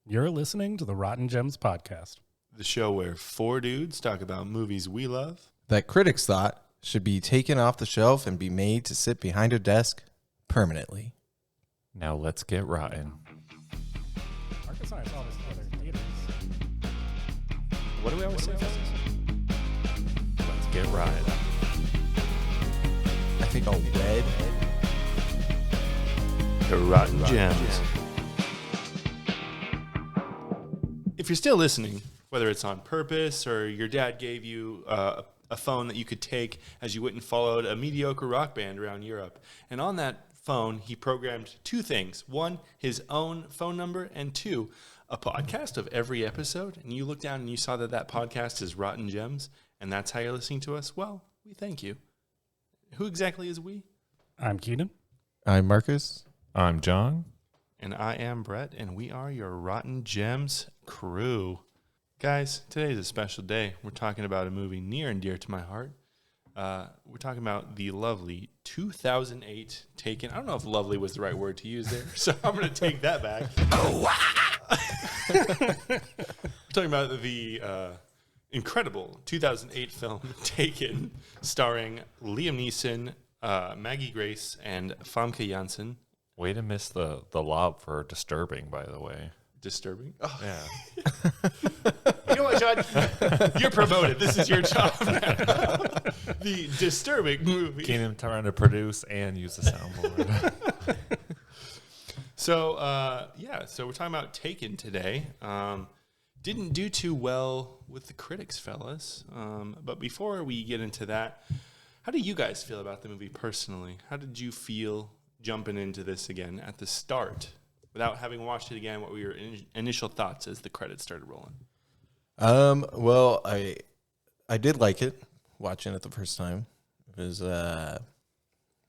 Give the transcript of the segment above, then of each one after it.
You're listening to the Rotten Gems podcast, the show where four dudes talk about movies we love that critics thought should be taken off the shelf and be made to sit behind a desk permanently. Now let's get rotten. Marcus and I saw this together in theaters. What do we always say? Let's get rotten. I think I'll read. The Rotten Gems. If you're still listening, whether it's on purpose or your dad gave you a phone that you could take as you went and followed a mediocre rock band around Europe, and on that phone he programmed two things: one, his own phone number, and two, a podcast of every episode, and you look down and you saw that podcast is Rotten Gems, and that's how you're listening to us, well, we thank you. Who exactly is we? I'm Keenan. I'm Marcus. I'm John. And I am Brett, and we are your Rotten Gems crew. Guys, today is a special day. We're talking about a movie near and dear to my heart. We're talking about the lovely 2008 Taken. I don't know if lovely was the right word to use there, so I'm going to take that back. We're talking about the incredible 2008 film Taken, starring Liam Neeson, Maggie Grace, and Famke Janssen. Way to miss the lob for disturbing, by the way. Disturbing? Oh. Yeah. You know what, John? You're promoted. This is your job now. The disturbing movie. Keenan trying to produce and use the soundboard. So we're talking about Taken today. Didn't do too well with the critics, fellas. But before we get into that, how do you guys feel about the movie personally? How did you feel jumping into this again at the start? Without having watched it again, what were your initial thoughts as the credits started rolling? Well, I did like it, watching it the first time. It was a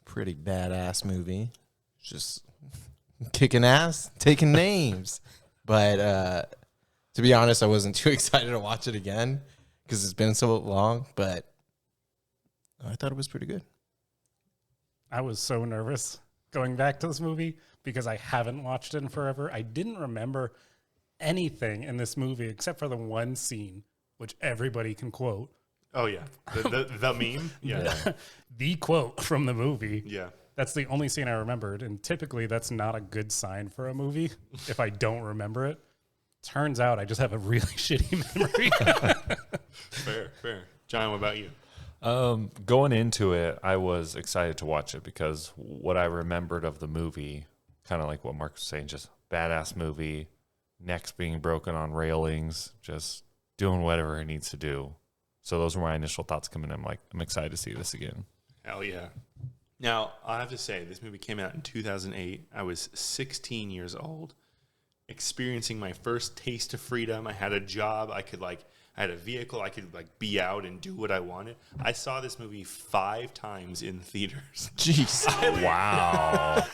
pretty badass movie. Just kicking ass, taking names. But to be honest, I wasn't too excited to watch it again because it's been so long, but I thought it was pretty good. I was so nervous going back to this movie because I haven't watched it in forever. I didn't remember anything in this movie except for the one scene, which everybody can quote. Oh, yeah. The meme? Yeah. The quote from the movie. Yeah. That's the only scene I remembered, and typically that's not a good sign for a movie if I don't remember it. Turns out I just have a really shitty memory. Fair. John, what about you? Going into it, I was excited to watch it because what I remembered of the movie, kind of like what Mark was saying, just badass movie, necks being broken on railings, just doing whatever it needs to do. So those were my initial thoughts coming in. I'm excited to see this again. Hell yeah. Now, I have to say, this movie came out in 2008. I was 16 years old, experiencing my first taste of freedom. I had a job. I had a vehicle. I could be out and do what I wanted. I saw this movie 5 times in theaters. Jeez. Wow.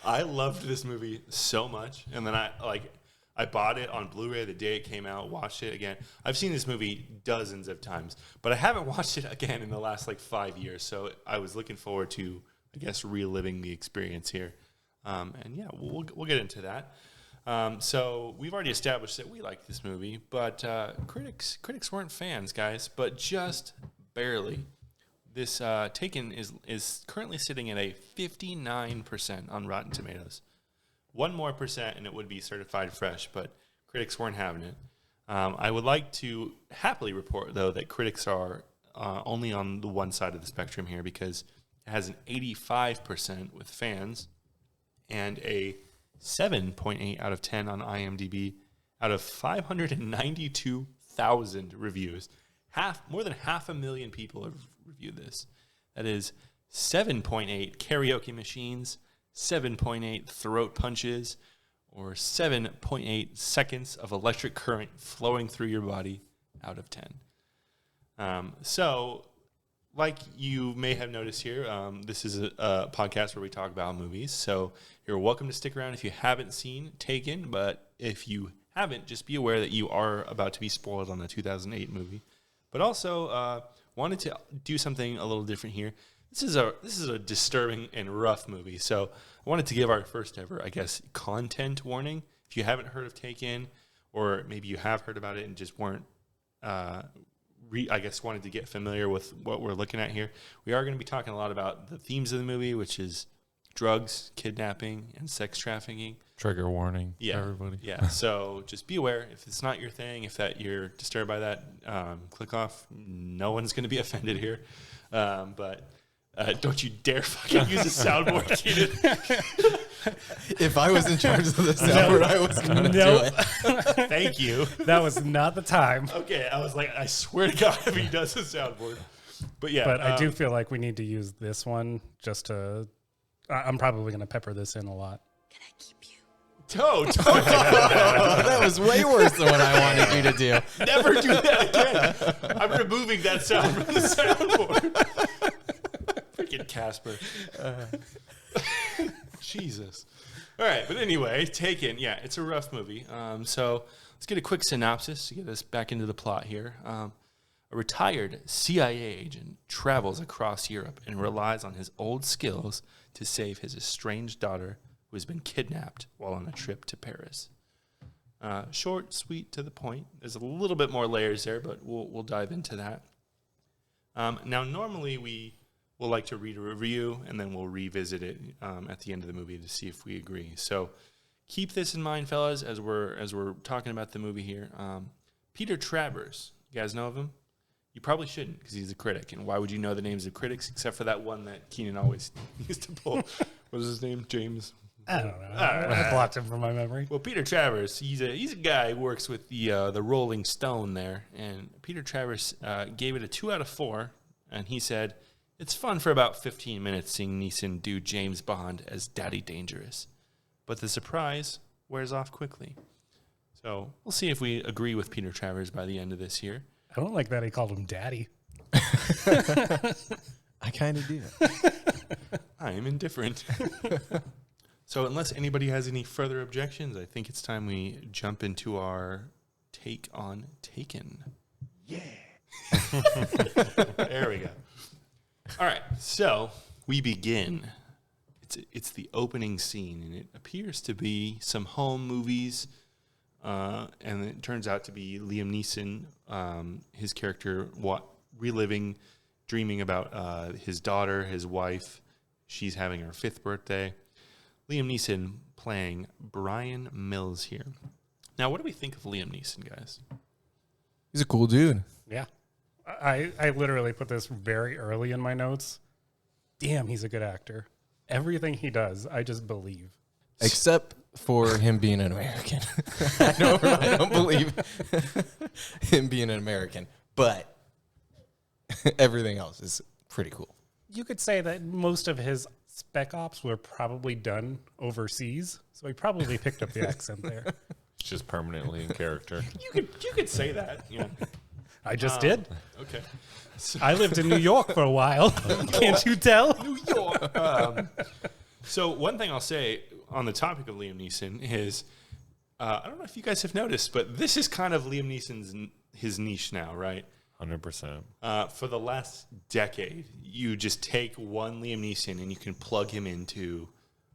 I loved this movie so much. And then I bought it on Blu-ray the day it came out, watched it again. I've seen this movie dozens of times, but I haven't watched it again in the last 5 years. So I was looking forward to, I guess, reliving the experience here. And yeah, we'll get into that. So we've already established that we like this movie, but critics weren't fans, guys, but just barely. This Taken is currently sitting at a 59% on Rotten Tomatoes. 1 more percent and it would be certified fresh, but critics weren't having it. I would like to happily report, though, that critics are only on the one side of the spectrum here because it has an 85% with fans and a 7.8 out of 10 on IMDb out of 592,000 reviews. More than 500,000 people have reviewed this. That is 7.8 karaoke machines, 7.8 throat punches, or 7.8 seconds of electric current flowing through your body out of 10. So, like you may have noticed here, this is a podcast where we talk about movies. So you're welcome to stick around if you haven't seen Taken, but if you haven't, just be aware that you are about to be spoiled on the 2008 movie. But also wanted to do something a little different here. This is a disturbing and rough movie, so I wanted to give our first ever, I guess, content warning. If you haven't heard of Taken, or maybe you have heard about it and just weren't, wanted to get familiar with what we're looking at here, we are going to be talking a lot about the themes of the movie, which is drugs, kidnapping, and sex trafficking. Trigger warning, Yeah, everybody. Yeah, so just be aware. If it's not your thing, if that you're disturbed by that, click off. No one's going to be offended here. But don't you dare fucking use a soundboard, Keenan. If I was in charge of the soundboard, I was going to do it. Thank you. That was not the time. Okay, I was like, I swear to God, if he does a soundboard. But yeah. But I do feel like we need to use this one just to. I'm probably going to pepper this in a lot. Can I keep you? Don't. That was way worse than what I wanted you to do. Never do that again. I'm removing that sound from the soundboard. Freaking Casper. Jesus. All right, but anyway, Taken. Yeah, it's a rough movie. So let's get a quick synopsis to get us back into the plot here. A retired CIA agent travels across Europe and relies on his old skills to save his estranged daughter, who has been kidnapped while on a trip to Paris. Short, sweet, to the point. There's a little bit more layers there, but we'll dive into that. Now, normally we will like to read a review, and then we'll revisit it at the end of the movie to see if we agree. So keep this in mind, fellas, as we're talking about the movie here. Peter Travers, you guys know of him? You probably shouldn't, because he's a critic. And why would you know the names of critics except for that one that Keenan always used to pull? What was his name? James? I don't know. I blocked him from my memory. Well, Peter Travers, he's a guy who works with the Rolling Stone there. And Peter Travers gave it a 2 out of 4. And he said, it's fun for about 15 minutes seeing Neeson do James Bond as Daddy Dangerous. But the surprise wears off quickly. So we'll see if we agree with Peter Travers by the end of this year. I don't like that he called him Daddy. I kind of do. I am indifferent. So unless anybody has any further objections, I think it's time we jump into our take on Taken. Yeah. There we go. All right, so we begin. It's the opening scene, and it appears to be some home movies, and it turns out to be Liam Neeson, his character, reliving, dreaming about his daughter, his wife. She's having her 5th birthday. Liam Neeson playing Brian Mills here. Now, what do we think of Liam Neeson, guys? He's a cool dude. Yeah. I literally put this very early in my notes. Damn, he's a good actor. Everything he does, I just believe. Except for him being an American. I don't believe him being an American. But everything else is pretty cool. You could say that most of his spec ops were probably done overseas, so he probably picked up the accent there. It's just permanently in character. You could say that. Yeah. I just did. Okay. So, I lived in New York for a while. Can't you tell? New York. So one thing I'll say on the topic of Liam Neeson is, I don't know if you guys have noticed, but this is kind of Liam Neeson's his niche now, right? 100%. For the last decade, you just take one Liam Neeson and you can plug him into,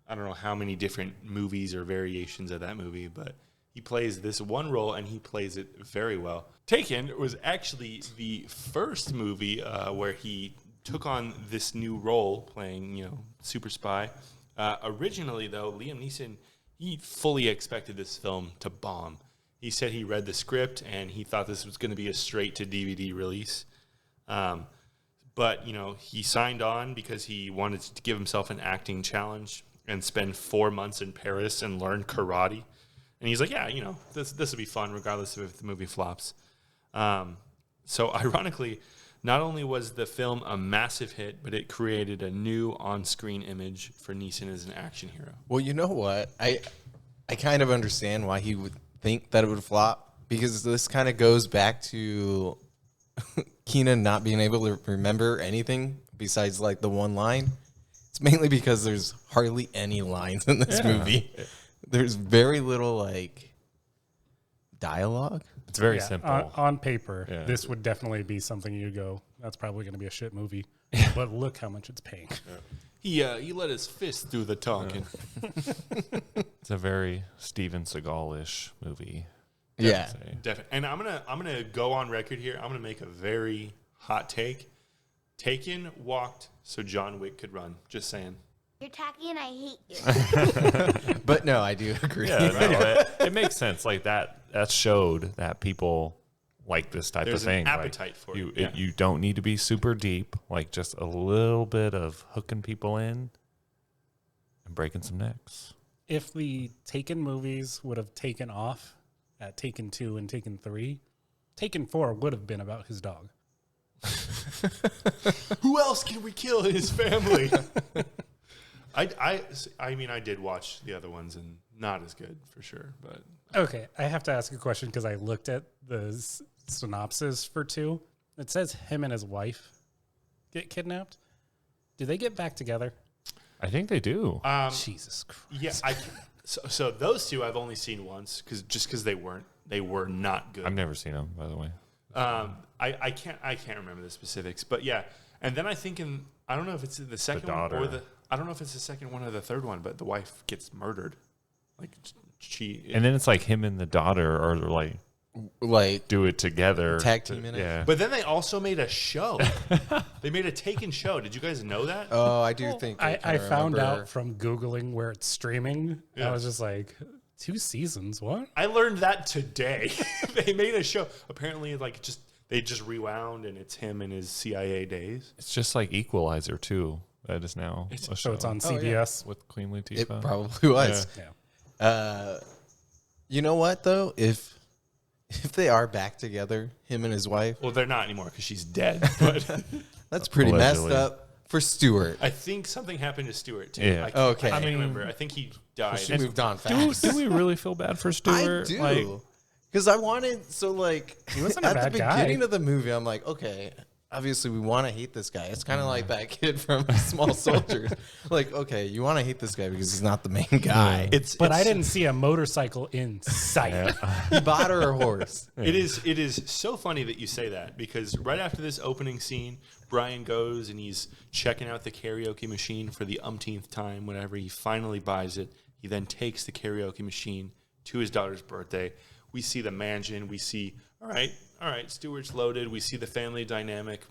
I don't know how many different movies or variations of that movie, but he plays this one role and he plays it very well. Taken was actually the first movie where he took on this new role playing, super spy. Originally, though, Liam Neeson, he fully expected this film to bomb. He said he read the script and he thought this was going to be a straight-to-DVD release. But, he signed on because he wanted to give himself an acting challenge and spend 4 months in Paris and learn karate. And he's like, yeah, this will be fun regardless of if the movie flops. So ironically, not only was the film a massive hit, but it created a new on-screen image for Neeson as an action hero. Well, you know what? I kind of understand why he would think that it would flop, because this kind of goes back to Keenan not being able to remember anything besides like the one line. It's mainly because there's hardly any lines in this movie. There's very little like dialogue. It's very simple. On paper, this would definitely be something you go, that's probably going to be a shit movie. But look how much it's paying. He let his fist through the talking. It's a very Steven Seagal-ish movie. Yeah. Definitely. And I'm gonna go on record here. I'm gonna make a very hot take. Taken walked so John Wick could run. Just saying. You're tacky and I hate you. But no, I do agree. Yeah, no, it makes sense. Like that showed that people like this type There's of thing. an appetite for you, it. Yeah. You don't need to be super deep. Like just a little bit of hooking people in and breaking some necks. If the Taken movies would have taken off at Taken 2 and Taken 3, Taken 4 would have been about his dog. Who else can we kill in his family? I mean, I did watch the other ones and not as good for sure. But Okay, I have to ask a question because I looked at the synopsis for 2. It says him and his wife get kidnapped. Do they get back together? I think they do. Jesus Christ. yeah, so those two I've only seen once because they were not good. I've never seen them, by the way. I can't remember the specifics, but yeah. And then I think I don't know if it's the second one or daughter. I don't know if it's the second one or the third one, but the wife gets murdered. Like And then it's like him and the daughter are like do it together. Tag team in it? Yeah. But then they also made a show. They made a Taken show. Did you guys know that? Oh, I do think I found remember. out from Googling where it's streaming. Yeah. I was just like, 2 seasons? What? I learned that today. They made a show. Apparently, they just rewound, and it's him in his CIA days. It's just like Equalizer too. That is now a So show it's on Oh, yeah. CBS. with Queen Latifah. It probably was. Yeah. You know what though? If they are back together, him and his wife, Well, they're not anymore because she's dead. But that's pretty Allegedly. messed up for Stuart. I think something happened to Stewart too. Yeah. Okay. I I can't mean, remember. I think he died. She moved on do, fast. do we really feel bad for Stewart? I do. Because I wanted, he wasn't a at the bad guy. beginning of the movie, I'm like, okay, obviously we want to hate this guy. It's kind of like that kid from Small Soldiers. Like, okay, you want to hate this guy because he's not the main guy. But I didn't see a motorcycle in sight. He bought her a horse. It is so funny that you say that because right after this opening scene, Brian goes and he's checking out the karaoke machine for the umpteenth time. Whenever he finally buys it, he then takes the karaoke machine to his daughter's birthday. We see the mansion. We see, all right, Stewart's loaded. We see the family dynamic.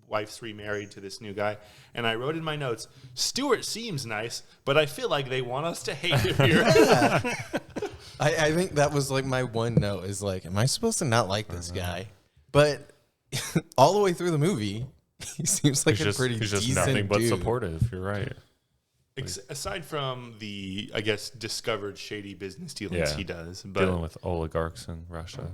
Wife's remarried to this new guy. And I wrote in my notes, Stewart seems nice, but I feel like they want us to hate him here. I think that was like my one note is like, am I supposed to not like this guy? But all the way through the movie, he seems like he's a pretty just decent nothing but dude. supportive. You're right. Aside from the, I guess, discovered shady business dealings he does. But Dealing with oligarchs in Russia.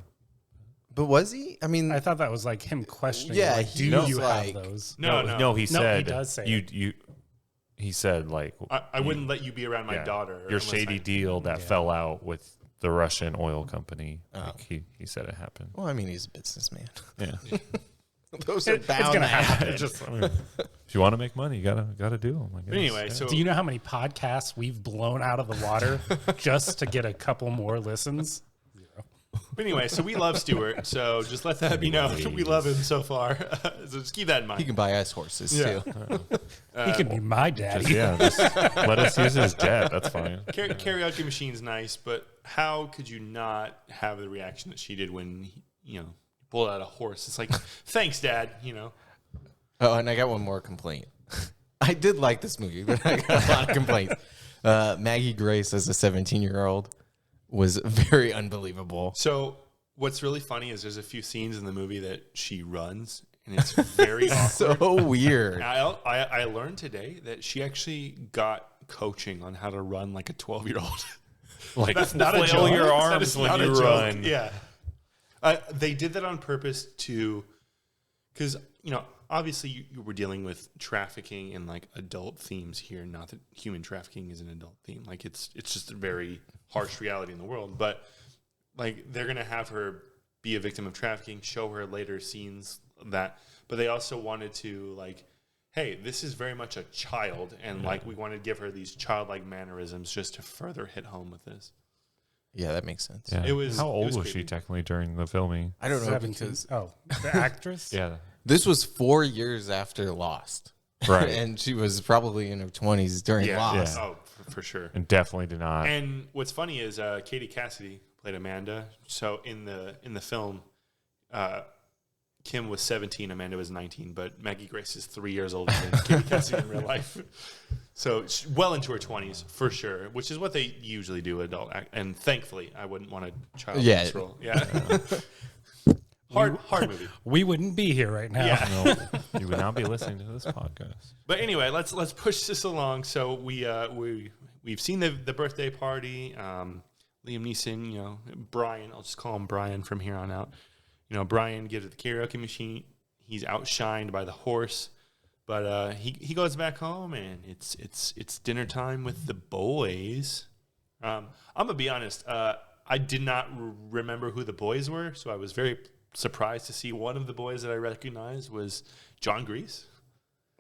But was he? I mean, I thought that was like him questioning. Yeah, like, he do was you like- have those? No, he said does say you. He said like I wouldn't let you be around my yeah, daughter. Your unless shady deal that fell out with the Russian oil company. Like he said it happened. well, I mean, he's a businessman. Yeah. Those are It's bound gonna to happen. I mean, if you want to make money, you gotta do them. But anyway, so Do you know how many podcasts we've blown out of the water just to get a couple more listens? so we love Stewart. So just let that be known. We love him so far. So just keep that in He mind. can buy us horses too. He could be my daddy. just let us use his jet. That's fine. Karaoke machine's nice, but how could you not have the reaction that she did when he pulled out a horse? It's like, thanks, Dad. Oh, and I got one more complaint. I did like this movie, but I got a lot of complaints. Maggie Grace as a 17-year-old was very unbelievable. So what's really funny is there's a few scenes in the movie that she runs, and it's very awkward. So weird. I learned today that she actually got coaching on how to run like a 12-year-old. Like That's not a flail joke. your That arms is when not a you joke. run. Yeah. They did that on purpose because, obviously you were dealing with trafficking and like adult themes here. Not that human trafficking is an adult theme. Like it's just a very harsh reality in the world. But like they're going to have her be a victim of trafficking, show her later scenes that, but they also wanted to like, hey, this is very much a child. And like, we want to give her these childlike mannerisms just to further hit home with this. Yeah, that makes sense. Yeah. It was- How it old was was she creepy. technically during the filming? I don't know 17. because The actress? Yeah. this was 4 years after Lost. Right. And she was probably in her 20s during Lost. Yeah. Oh, for sure. And definitely did not. And what's funny is Katie Cassidy played Amanda. So in the film, Kim was 17, Amanda was 19, but Maggie Grace is 3 years older than Katie Cassidy in real life. So well into her 20s for sure, which is what they usually do adult act. And thankfully, I wouldn't want a child in this role. Yeah. Hard movie. We wouldn't be here right now. Yeah. No, you would not be listening to this podcast. But anyway, let's push this along. So we've seen the birthday party. Liam Neeson, Brian. I'll just call him Brian from here on out. Brian gives it the karaoke machine. He's outshined by the horse, but he goes back home and it's dinner time with the boys. I'm gonna be honest. I did not remember who the boys were, so I was very surprised to see one of the boys that I recognized was John Grease.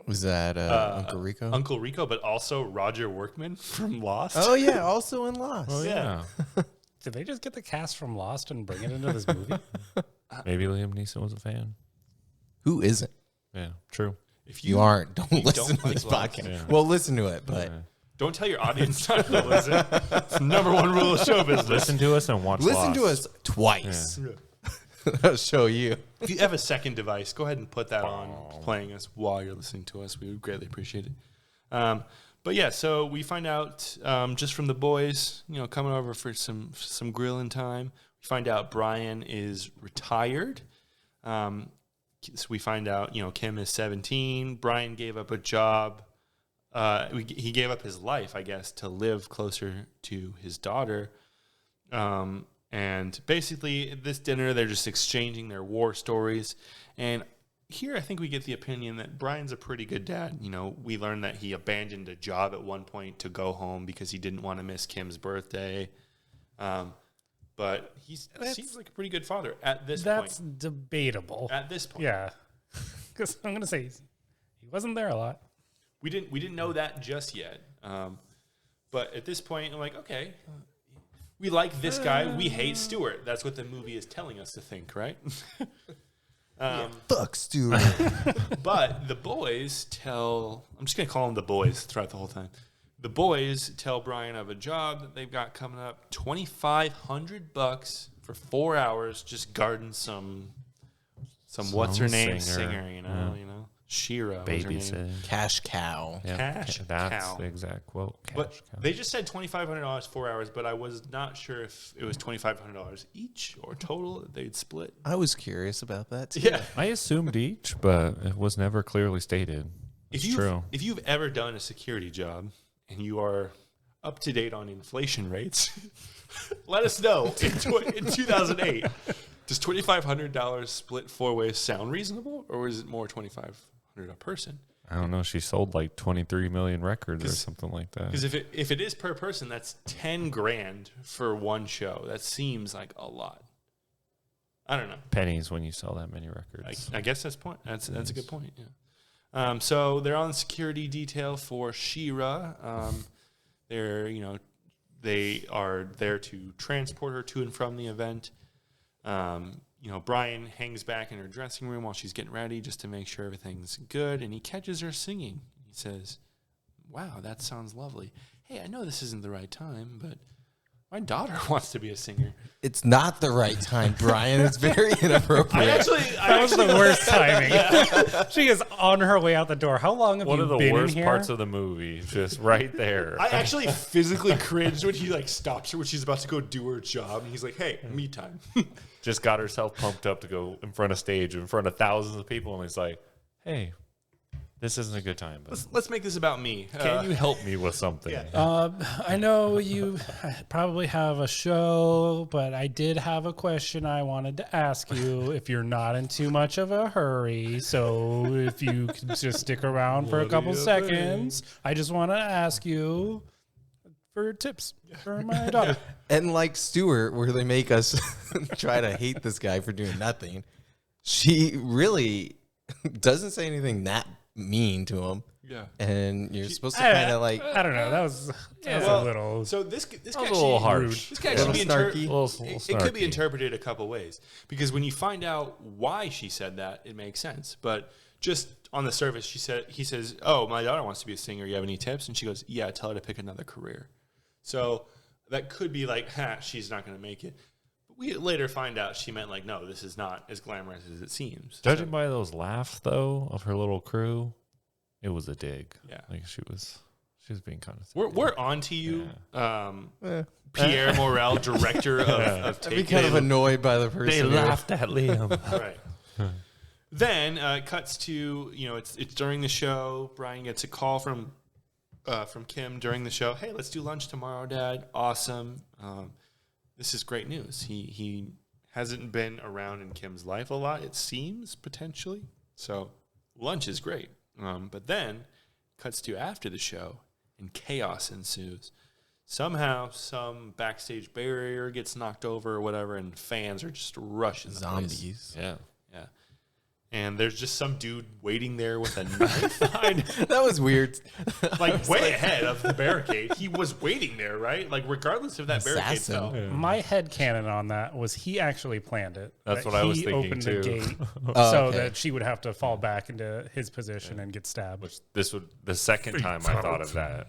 Was that Uncle Rico? Uncle Rico, but also Roger Workman from Lost. Oh, yeah, also in Lost. Oh, yeah. Did they just get the cast from Lost and bring it into this movie? Maybe Liam Neeson was a fan. Who isn't? Yeah, true. If you aren't, don't listen don't to this like podcast. Lost. Yeah. Well, listen to it, but Don't tell your audience not to listen. It's the number one rule of show business. Listen to us and watch listen to Lost. us twice. That'll show you. If you have a second device, go ahead and put that on, playing us while you're listening to us. We would greatly appreciate it. But yeah, so we find out just from the boys, coming over for some grilling time. We find out Brian is retired. So we find out, Kim is 17. Brian gave up a job. He gave up his life, I guess, to live closer to his daughter. And basically, at this dinner, they're just exchanging their war stories. And here, I think we get the opinion that Brian's a pretty good dad. We learned that he abandoned a job at one point to go home because he didn't want to miss Kim's birthday. But he seems like a pretty good father at this point. That's debatable. At this point. Yeah. Because I'm going to say he wasn't there a lot. We didn't know that just yet. But at this point, I'm like, okay, we like this guy. We hate Stewart. That's what the movie is telling us to think, right? Fuck Stewart. But the boys I'm just going to call them the boys throughout the whole time. The boys tell Brian of a job that they've got coming up, $2,500 for 4 hours, just guarding some what's her name singer, Shira. Babysitting. Cash cow. Yeah. Cash That's cow. the exact quote. Cash But cow. they just said $2,500 4 hours, but I was not sure if it was $2,500 each or total that they'd split. I was curious about that, too. Yeah. I assumed each, but it was never clearly stated. It's true. If you've ever done a security job and you are up to date on inflation rates, let us know in 2008. Does $2,500 split 4 ways sound reasonable, or is it more $2,500 a person? I don't know. She sold like 23 million records or something like that. Because if it is per person, that's $10,000 for one show. That seems like a lot. I don't know. Pennies when you sell that many records. I guess that's a good point. Yeah. So they're on security detail for Shira. They are there to transport her to and from the event. Brian hangs back in her dressing room while she's getting ready just to make sure everything's good, and he catches her singing. He says, "Wow, that sounds lovely. Hey, I know this isn't the right time, but my daughter wants to be a singer." It's not the right time, Brian. It's very inappropriate. That was the worst timing. She is on her way out the door. How long have One you of the been worst in here? parts of the movie, just right there. I actually physically cringed when he stops her when she's about to go do her job, and he's like, "Hey, me time." Just got herself pumped up to go in front of stage, in front of thousands of people, and he's like, "Hey, this isn't a good time. But Let's make this about me. can you help me with something?" Yeah. I know you probably have a show, but I did have a question I wanted to ask you if you're not in too much of a hurry. So if you could just stick around for a couple seconds, I just want to ask you for tips for my daughter. And like Stewart, where they make us try to hate this guy for doing nothing, she really doesn't say anything that mean to him. Yeah. And you're supposed to kind of like... I don't know. That was a little... So this could a little harsh. This could Little actually be snarky. it could be interpreted a couple ways, because when you find out why she said that, it makes sense. But just on the surface, he says, "Oh, my daughter wants to be a singer. You have any tips?" And she goes, "Yeah, tell her to pick another career." So that could be like, she's not going to make it. But we later find out she meant like, no, this is not as glamorous as it seems. Judging by those laughs, though, of her little crew, it was a dig. Yeah. Like she was being kind of. We're on to you, Pierre Morel, director of I'd be kind of annoyed by the person. They laughed at Liam. Right. Then it cuts to, it's during the show. Brian gets a call from Kim during the show. "Hey, let's do lunch tomorrow, Dad." Awesome. This is great news. He hasn't been around in Kim's life a lot, it seems, potentially. So lunch is great. But then cuts to after the show, and chaos ensues. Somehow, some backstage barrier gets knocked over or whatever, and fans are just rushing the place. Zombies. Yeah. Yeah. And there's just some dude waiting there with a knife. That was weird. Like, way ahead of the barricade. He was waiting there, right? Like, regardless if that barricade Assassin. fell. Yeah. My headcanon on that was he actually planned it. That's that what I was he thinking, opened too. the gate Oh, so okay. that she would have to fall back into his position and get stabbed. Which the second time I thought of that.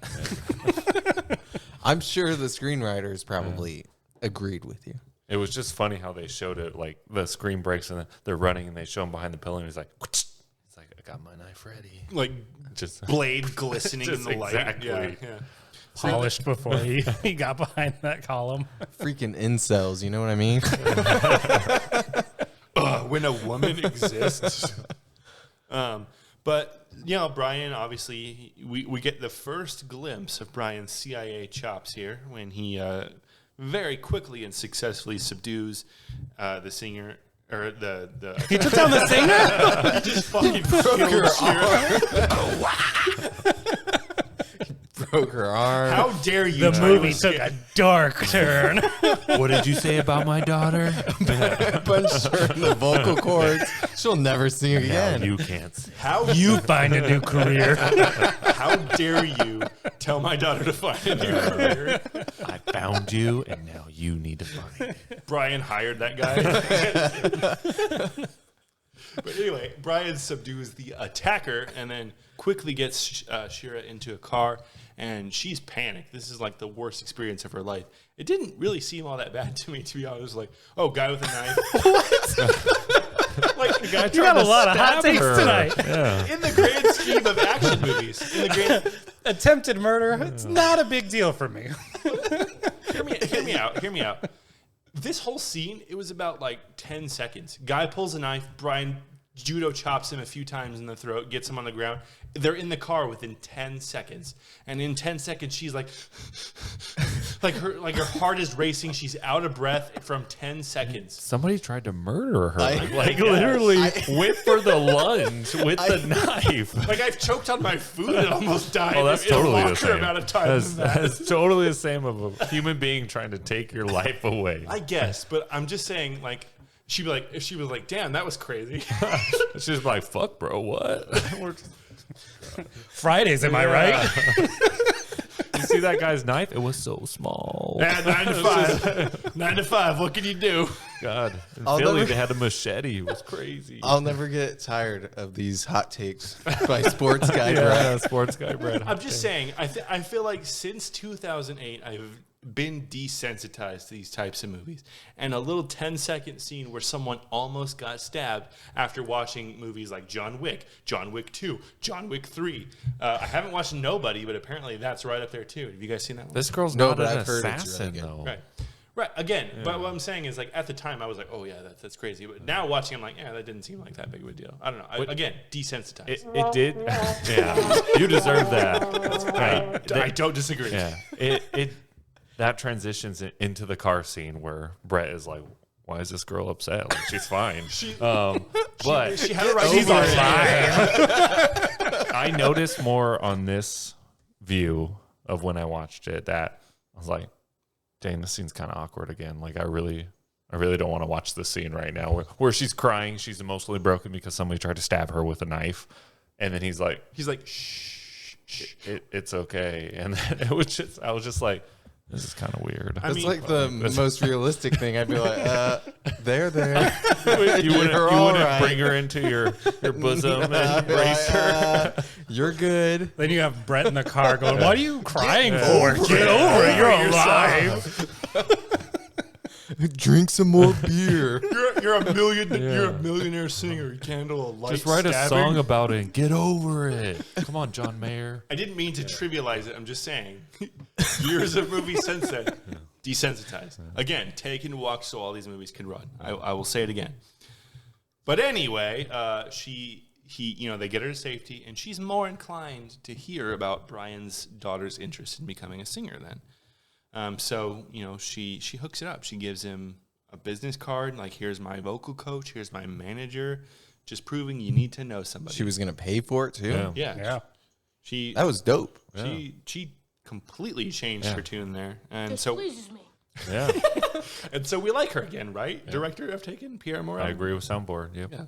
I'm sure the screenwriters probably agreed with you. It was just funny how they showed it. Like the screen breaks and they're running and they show him behind the pillar and he's like, "It's like, I got my knife ready." Like, Just blade glistening in Just the light. exactly. Yeah. Polished before he got behind that column. Freaking incels, you know what I mean? When a woman exists. But, Brian, obviously, we get the first glimpse of Brian's CIA chops here when he very quickly and successfully subdues the singer, or the He took down the singer? he just fucking killed Shira. Broke her arm. How dare you? The try movie to took escape. a dark turn. what did you say about my daughter? Punched her in the vocal cords. She'll never sing again. You can't see. How You find a new career. How dare you tell my daughter to find a new career? I found you, and now you need to find it. Brian hired that guy. But anyway, Brian subdues the attacker and then quickly gets Shira into a car, and she's panicked. This is like the worst experience of her life. It didn't really seem all that bad to me, to be honest. Like, oh, guy with a knife. Like, the guy You got a lot of hot stab takes her. tonight. Yeah. in the grand scheme of action movies, Attempted murder, it's not a big deal for me. hear me out. This whole scene, it was about like 10 seconds. Guy pulls a knife, Brian judo chops him a few times in the throat, gets him on the ground. They're in the car within 10 seconds. And in 10 seconds, she's like, her heart is racing. She's out of breath from 10 seconds. Somebody tried to murder her. I- Literally went for the lunge with the knife. Like, I've choked on my food and almost died. Oh, that's in a totally the longer same. amount of time than that. That's totally the same of a human being trying to take your life away. I guess, but I'm just saying, like, she'd be like, if she was like, damn, that was crazy. She's like, "Fuck, bro, what?" Fridays, am I right? You see that guy's knife? It was so small. Yeah, 9 to 5. 9 to 5. What can you do? God, in I'll Philly never- they had a machete. It was crazy. I'll never get tired of these hot takes by sports guy Brett. Sports guy Brett. I'm just saying, I feel like since 2008, I've been desensitized to these types of movies. And a little 10-second scene where someone almost got stabbed after watching movies like John Wick 2, John Wick 3. I haven't watched Nobody, but apparently that's right up there too. Have you guys seen that one? This girl's No, not but an I've heard it's assassin, really good. though. Right. Again, but what I'm saying is, like, at the time, I was like, oh, yeah, that's crazy. But now watching, I'm like, yeah, that didn't seem like that big of a deal. I don't know. Again, desensitized. It did. Yeah, you deserve that. I don't disagree. Yeah, it that transitions into the car scene where Brett is like, "Why is this girl upset? Like, she's fine." But She had a right She's to all be fine. I noticed more on this view of when I watched it that I was like, "Dang, this scene's kind of awkward again." Like, I really don't want to watch this scene right now where she's crying, she's emotionally broken because somebody tried to stab her with a knife, and then he's like, shh. It's okay," and then I was just like, This is kind of weird. It's like the most realistic thing. I'd be like, there. you wouldn't bring her into your bosom and raise her. You're good. Then you have Brett in the car going, "What are you crying for? Get over it. You're alive." Drink some more beer. You're a millionaire singer. You can't handle a light Just write a stabbing. song about it and get over it. Come on, John Mayer. I didn't mean to trivialize it. I'm just saying. Years of movies since then. Desensitized. Again, take and watch so all these movies can run. I will say it again. But anyway, they get her to safety, and she's more inclined to hear about Brian's daughter's interest in becoming a singer then. So she hooks it up. She gives him a business card, like, here's my vocal coach, here's my manager, just proving you need to know somebody. She was going to pay for it, too? Yeah. That was dope. She completely changed her tune there. And This so pleases me. Yeah, and so we like her again, right? Yeah. Director of Taken, Pierre Morel. I agree with Soundboard. Yep. Yeah.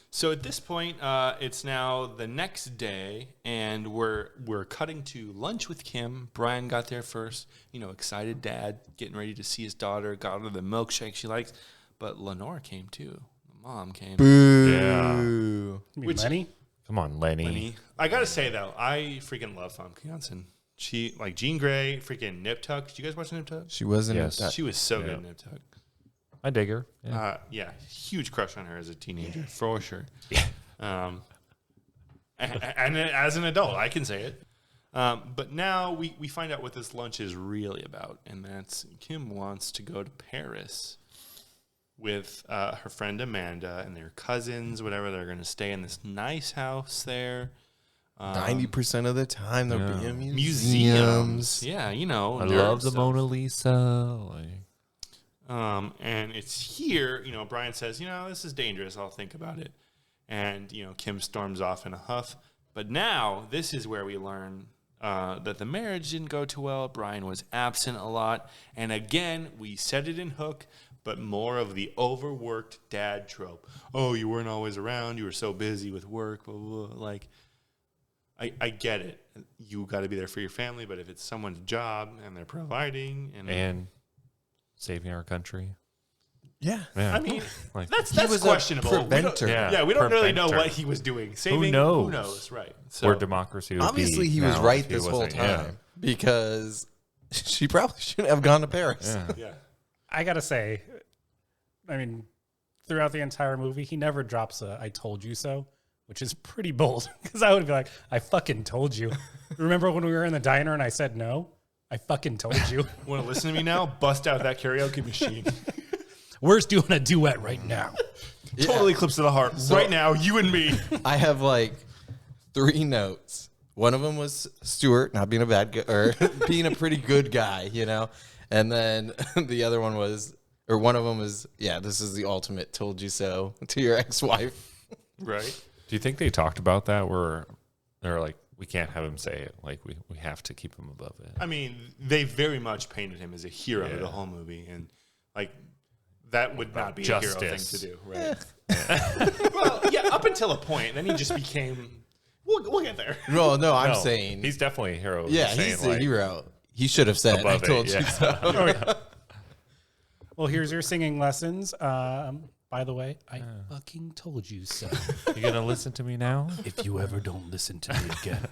So at this point, it's now the next day, and we're cutting to lunch with Kim. Brian got there first, excited dad, getting ready to see his daughter, got her the milkshake she likes. But Lenore came too. The mom came. Boo. Yeah. Which, Lenny? Come on, Lenny. Lenny. I gotta say though, I freaking love Famke Janssen. She, like Jean Grey, freaking Nip Tuck. Did you guys watch Nip Tuck? She wasn't. Yes. She was so good in Nip Tuck. I dig her. Yeah, huge crush on her as a teenager, for sure. And as an adult, I can say it. But now we find out what this lunch is really about, and that's Kim wants to go to Paris with her friend Amanda and their cousins, whatever. They're going to stay in this nice house there. 90% of the time, there'll be in museums. Yeah, I love the Mona Lisa. And it's here, Brian says, this is dangerous. I'll think about it. And, Kim storms off in a huff. But now this is where we learn that the marriage didn't go too well. Brian was absent a lot. And again, we said it in Hook, but more of the overworked dad trope. Oh, you weren't always around. You were so busy with work. Blah, blah, blah. Like, I get it. You got to be there for your family. But if it's someone's job and they're providing and saving our country. Yeah. I mean, like, that's was a questionable. preventer. We don't really know Preventer. what he was doing. Saving, knows? Who knows? Right. So, Where democracy would Obviously, be he was now right if he this whole wasn't- time because she probably shouldn't have gone to Paris. Yeah. yeah. I gotta say, I mean, throughout the entire movie, he never drops a "I told you so," which is pretty bold. Because I would be like, "I fucking told you." Remember when we were in the diner and I said no? I fucking told you. Want to listen to me now? Bust out that karaoke machine. We're doing a duet right now. Totally clips to the heart. Right now, you and me. I have like 3 notes. One of them was Stuart not being a bad guy or being a pretty good guy, And then the other one was, or one of them was, this is the ultimate told you so to your ex-wife. Right. Do you think they talked about that where they're like, we can't have him say it. Like, we have to keep him above it. I mean, they very much painted him as a hero the whole movie. And, like, that would not be a hero thing to do. Right. Well, up until a point. Then he just became... We'll get there. No, I'm saying... He's definitely a hero. Yeah, he's the hero. He should have said, I told you so. Well, here's your singing lessons. By the way, I fucking told you so. You gonna listen to me now? If you ever don't listen to me again,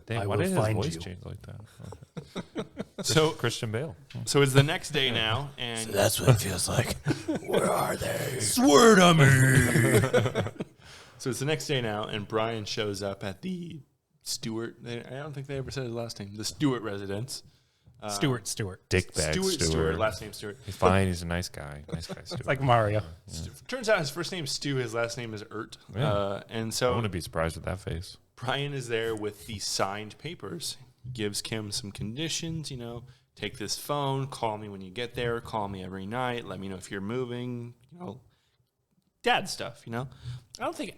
Dang, I why will did find his voice you. change like that? So Christian Bale. So it's the next day now, and That's what it feels like. Where are they? swear to me. so it's the next day now, and Brian shows up at the Stewart. I don't think they ever said his last name. The Stewart residence. Stewart. Dickbag Stewart. Last name Stewart. He's fine. He's a nice guy. Nice guy, Stuart. It's like Mario. Turns out his first name is Stu. His last name is Ert. Yeah. And I so wouldn't be surprised with that face. Brian is there with the signed papers. Gives Kim some conditions. Take this phone. Call me when you get there. Call me every night. Let me know if you're moving. Dad stuff. I don't think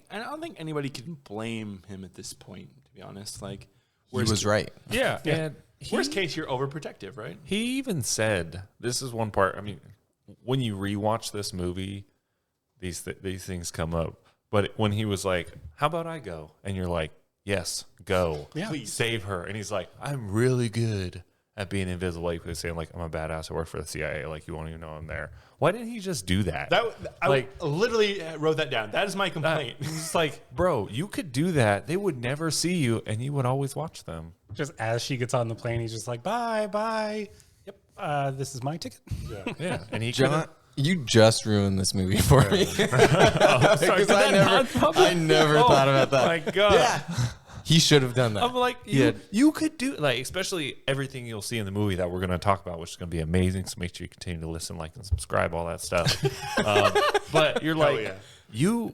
anybody can blame him at this point. To be honest, like He was right. Yeah. And worst case, you're overprotective, right? he even said, this is one part. I mean, when you rewatch this movie, these things come up. But when he was like, how about I go? And you're like, yes, go. Yeah. Please. Save her. And he's like, I'm really good at being invisible, like saying like I'm a badass, I work for the CIA, like you won't even know I'm there. Why didn't he just do that? I literally wrote that down. That is my complaint. It's like, bro, you could do that. They would never see you, and you would always watch them. Just as she gets on the plane, he's just like, bye, bye. Yep, this is my ticket. Yeah, and he John, you just ruined this movie for me. sorry, Because I never thought about that. Oh my god. Yeah. He should have done that. I'm like, you could do, like, especially everything you'll see in the movie that we're going to talk about, which is going to be amazing. So make sure you continue to listen, like, and subscribe, all that stuff. But you're like, you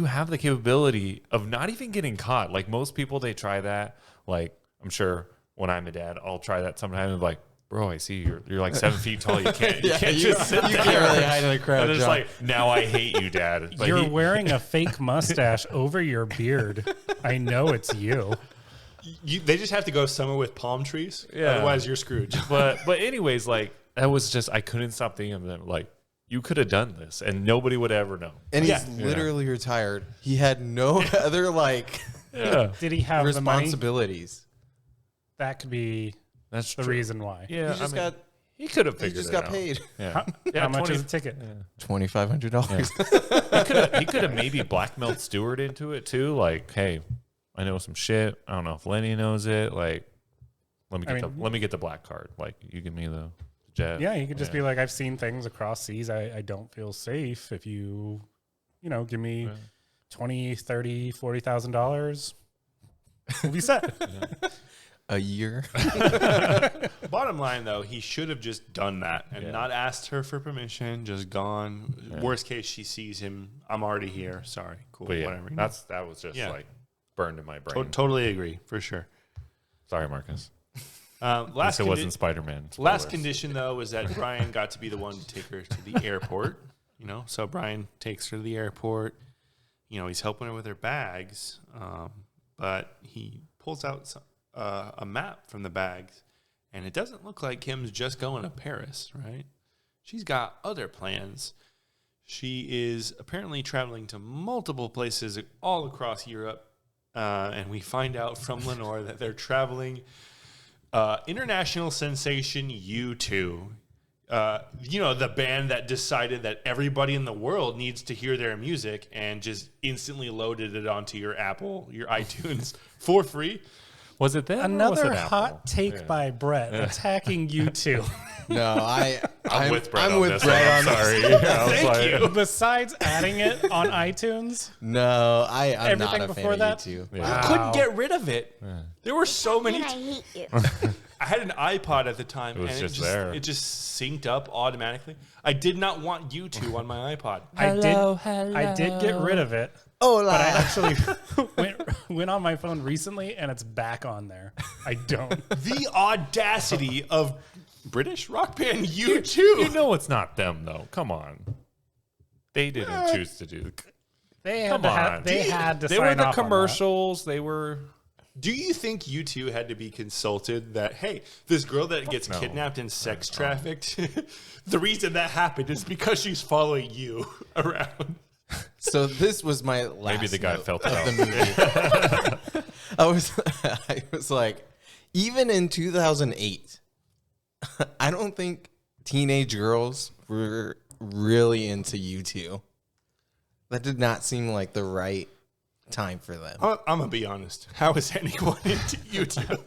have the capability of not even getting caught. Like most people, they try that. Like, I'm sure when I'm a dad, I'll try that sometime and be like, bro, I see you're like 7 feet tall. You can't just sit there. You can't really hide in the crowd. And it's John. like, now I hate you, Dad. Like, You're wearing a fake mustache over your beard. I know it's you. They just have to go somewhere with palm trees. Yeah. Otherwise, you're screwed. but anyways, like that was just, I couldn't stop thinking of them. Like, you could have done this, and nobody would ever know. And he's literally retired. He had no other Did he have responsibilities. the money? That could be That's the true. reason why. Yeah, He just got he could have he figured just it got out. paid Yeah. How much is a ticket? $2,500. He could have maybe blackmailed Stewart into it too. Like, hey, I know some shit. I don't know if Lenny knows it. Like, let me get the black card. Like, you give me the jet. Yeah, you could just be like, I've seen things across seas. I don't feel safe if you give me $20,000, $30,000, $40,000. We'll be set. A year. Bottom line, though, he should have just done that and not asked her for permission. Just gone. Yeah. Worst case, she sees him. I'm already here. Sorry. Cool. But yeah, Whatever. that was just like burned in my brain. Totally agree, for sure. Sorry, Marcus. Last it wasn't Spider-Man. Last condition, though, was that Brian got to be the one to take her to the airport. So Brian takes her to the airport. He's helping her with her bags, but he pulls out a map from the bags, and it doesn't look like Kim's just going to Paris, right? She's got other plans. She is apparently traveling to multiple places all across Europe, and we find out from Lenore that they're traveling international sensation U2. The band that decided that everybody in the world needs to hear their music and just instantly loaded it onto your iTunes for free. Was it that? Another hot take by Brett attacking you two. No, I'm with Brett. I'm on with this Brett one. on I'm this. sorry. I was Thank like- you. Besides adding it on iTunes, No, I'm not Everything a before fan that? of you two. Yeah. Couldn't get rid of it. There were so many. And I hate you. I had an iPod at the time, It was and just there. it just synced up automatically. I did not want U2 on my iPod. I did get rid of it. Hola. But I actually went on my phone recently, and it's back on there. I don't. The audacity of British rock band U2. You know it's not them though. Come on. They didn't choose to do. They Come had on. they had to They sign were the off on that. commercials. They were. Do you think U2 had to be consulted that, hey, this girl that gets No. kidnapped and sex trafficked, the reason that happened is because she's following you around? So this was my last Maybe the guy note felt of it the out. movie. I was like, even in 2008, I don't think teenage girls were really into U2. That did not seem like the right time for them. I'm going to be honest. How is anyone into U2?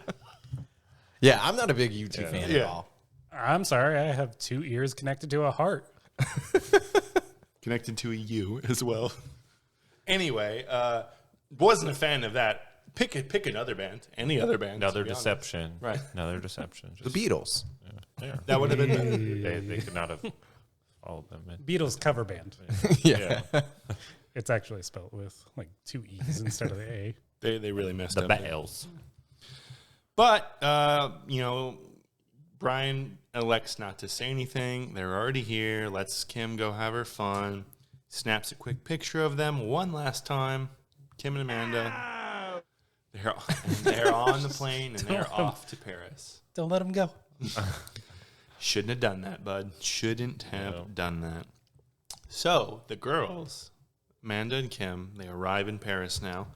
Yeah, I'm not a big U2 fan at all. I'm sorry, I have 2 ears connected to a heart. Connected to a U as well. Anyway, wasn't a fan of that. Pick another band. Any other band. Another to be honest. deception. Right. Another deception. The Just, Beatles. That would have been better. they could not have followed them in. Beatles cover band. Yeah. It's actually spelled with like 2 E's instead of the A. They really messed The up. Bells. But, Brian elects not to say anything. They're already here. Lets Kim go have her fun. Snaps a quick picture of them one last time. Kim and Amanda. They're on the plane and they're off to Paris. Don't let them go. Shouldn't have done that, bud. Shouldn't have done that. So the girls, Amanda and Kim, they arrive in Paris now,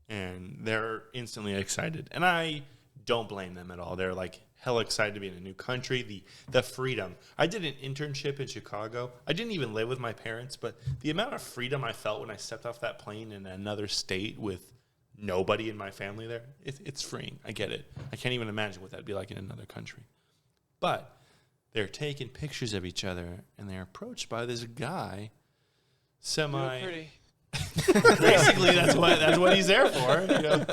and they're instantly excited. And I don't blame them at all. They're like hella excited to be in a new country. The freedom. I did an internship in Chicago. I didn't even live with my parents, but the amount of freedom I felt when I stepped off that plane in another state with nobody in my family there, it's freeing. I get it. I can't even imagine what that'd be like in another country. But they're taking pictures of each other, and they're approached by this guy, Basically, that's what he's there for. You know?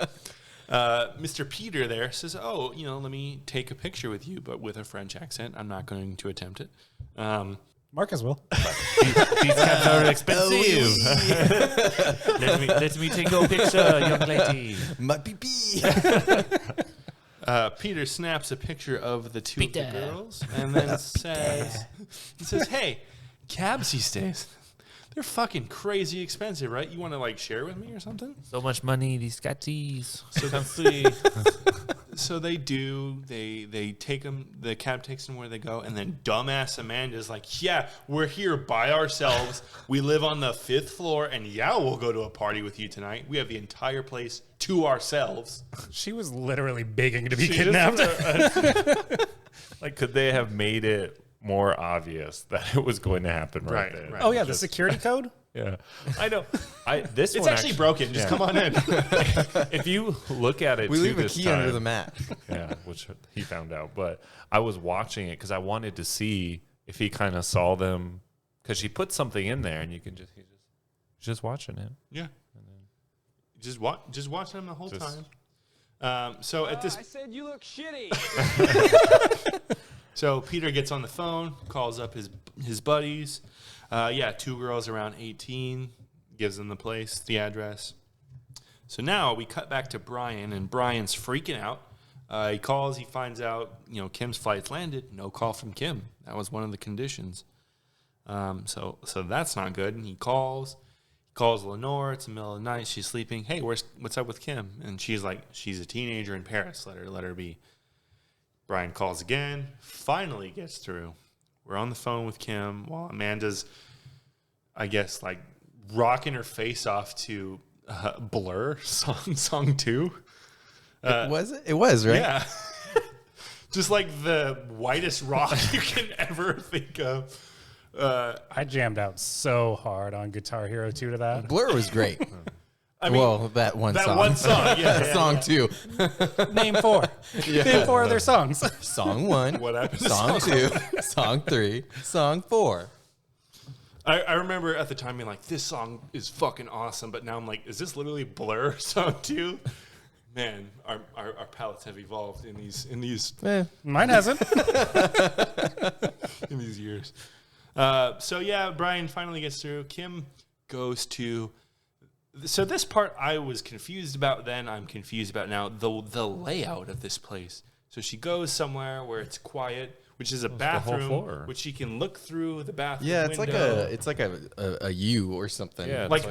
Mr. Peter there says, "Oh, let me take a picture with you, but with a French accent. I'm not going to attempt it." Marcus will. These cabs are expensive. Let me take a picture, young lady. My pee-pee. Peter snaps a picture of the two of the girls and then says, "Hey, cabs these days, they're fucking crazy expensive, right? You want to share with me or something?" So much money, these scatties. So they do. They take them. The cab takes them where they go, and then dumbass Amanda's like, "Yeah, we're here by ourselves. We live on the 5th floor, and yeah, we'll go to a party with you tonight. We have the entire place to ourselves." She was literally begging to be kidnapped. Could they have made it more obvious that it was going to happen right then? Right. Oh yeah, the security code. Yeah, I know. It's actually broken. Just come on in. If you look at it, We leave a this key time, under the mat. Yeah, which he found out. But I was watching it because I wanted to see if he kind of saw them, because she put something in there, and he's just watching it. Yeah. Just watching them the whole time. So at this, I said you look shitty. So Peter gets on the phone, calls up his buddies. 2 girls around 18, gives them the place, the address. So now we cut back to Brian, and Brian's freaking out. He calls, he finds out, Kim's flight's landed. No call from Kim. That was one of the conditions. So that's not good. And he calls Lenore. It's the middle of the night. She's sleeping. "Hey, what's up with Kim?" And she's like, "She's a teenager in Paris. Let her be." Brian calls again. Finally gets through. We're on the phone with Kim while Amanda's, I guess, rocking her face off to Blur song 2. Was it? It was, right? Yeah. Just the whitest rock you can ever think of. I jammed out so hard on Guitar Hero 2 to that. Blur was great. I mean, that one that song. one song, yeah. Song 2. Name 4. Name 4 of their songs. Song 1. What happened to Song 2. Song 3. Song 4. I remember at the time being like, "This song is fucking awesome," but now I'm like, is this literally Blur song 2? Man, our palates have evolved in these Mine hasn't. in these years. Brian finally gets through. Kim goes to. So this part I was confused about then. I'm confused about now. The layout of this place. So she goes somewhere where it's quiet, which is a bathroom, floor. which she can look through the bathroom. Yeah, window. it's like a U or something. Yeah, like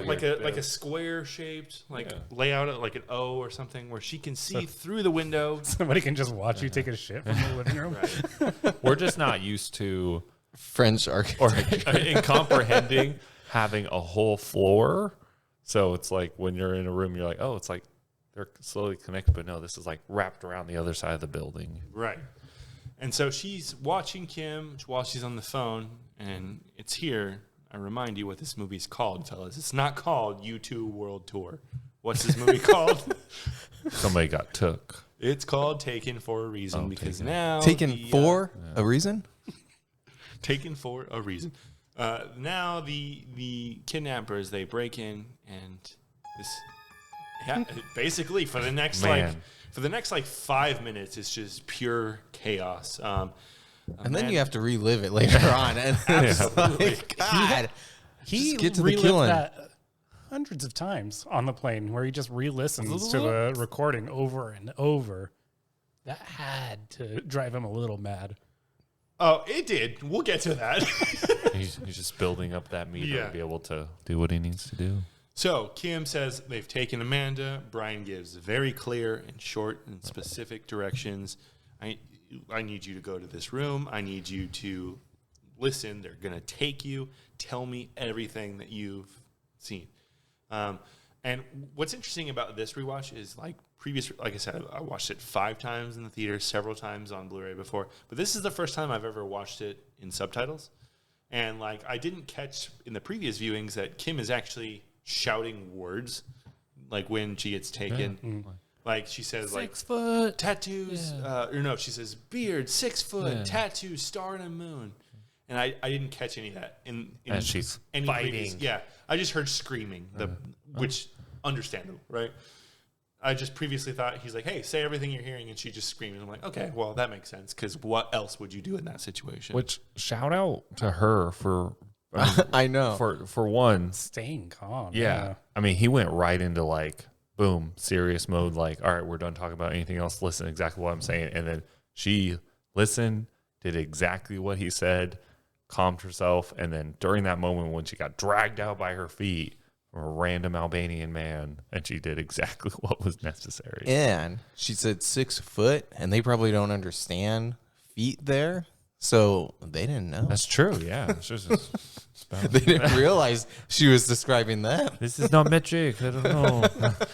a square shaped layout, like an O or something, where she can see through the window. Somebody can just watch you take a shit from the living room. Right. We're just not used to French architecture. in comprehending having a whole floor. So it's like when you're in a room, you're like, oh, it's like they're slowly connected, but no, this is wrapped around the other side of the building. Right. And so she's watching Kim while she's on the phone, and it's here. I remind you what this movie's called, fellas. It's not called U2 World Tour. What's this movie called? Somebody got took. It's called Taken for a Reason, because Taken. now... Taken for a reason? Taken for a reason. Now the kidnappers, they break in, and basically for the next Man. for the next 5 minutes, it's just pure chaos. And then you have to relive it later on. And I'm just like, God. He Just get to the relived killing. that hundreds of times on the plane, where he just re-listens to the recording over and over. That had to drive him a little mad. Oh, it did. We'll get to that. He's just building up that meter Yeah. to be able to do what he needs to do. So Kim says they've taken Amanda. Brian gives very clear and short and specific directions. I need you to go to this room. I need you to listen. They're going to take you. Tell me everything that you've seen. And what's interesting about this rewatch is previous, like I said, I watched it 5 times in the theater, several times on Blu-ray before, but this is the first time I've ever watched it in subtitles. And like, I didn't catch in the previous viewings that Kim is actually shouting words, like when she gets taken. Yeah. Like she says, 6 foot. tattoos, or no, she says beard, 6 foot, tattoo, star and a moon. And I didn't catch any of that in And she's any fighting. previous. Yeah, I just heard screaming, which understandable, right? I just previously thought he's like, hey, say everything you're hearing, and she just screamed. And I'm like, okay, well, that makes sense, because what else would you do in that situation? Which shout out to her for I know. for one. Staying calm. Yeah. I mean, he went right into like, boom, serious mode. Like, all right, we're done talking about anything else. Listen exactly what I'm saying. And then she listened, did exactly what he said, calmed herself. And then during that moment when she got dragged out by her feet from a random Albanian man, and she did exactly what was necessary. And she said 6 foot, and they probably don't understand feet there. So they didn't know. That's true. Yeah. It's just, They didn't realize she was describing them. this is not metric. I don't know.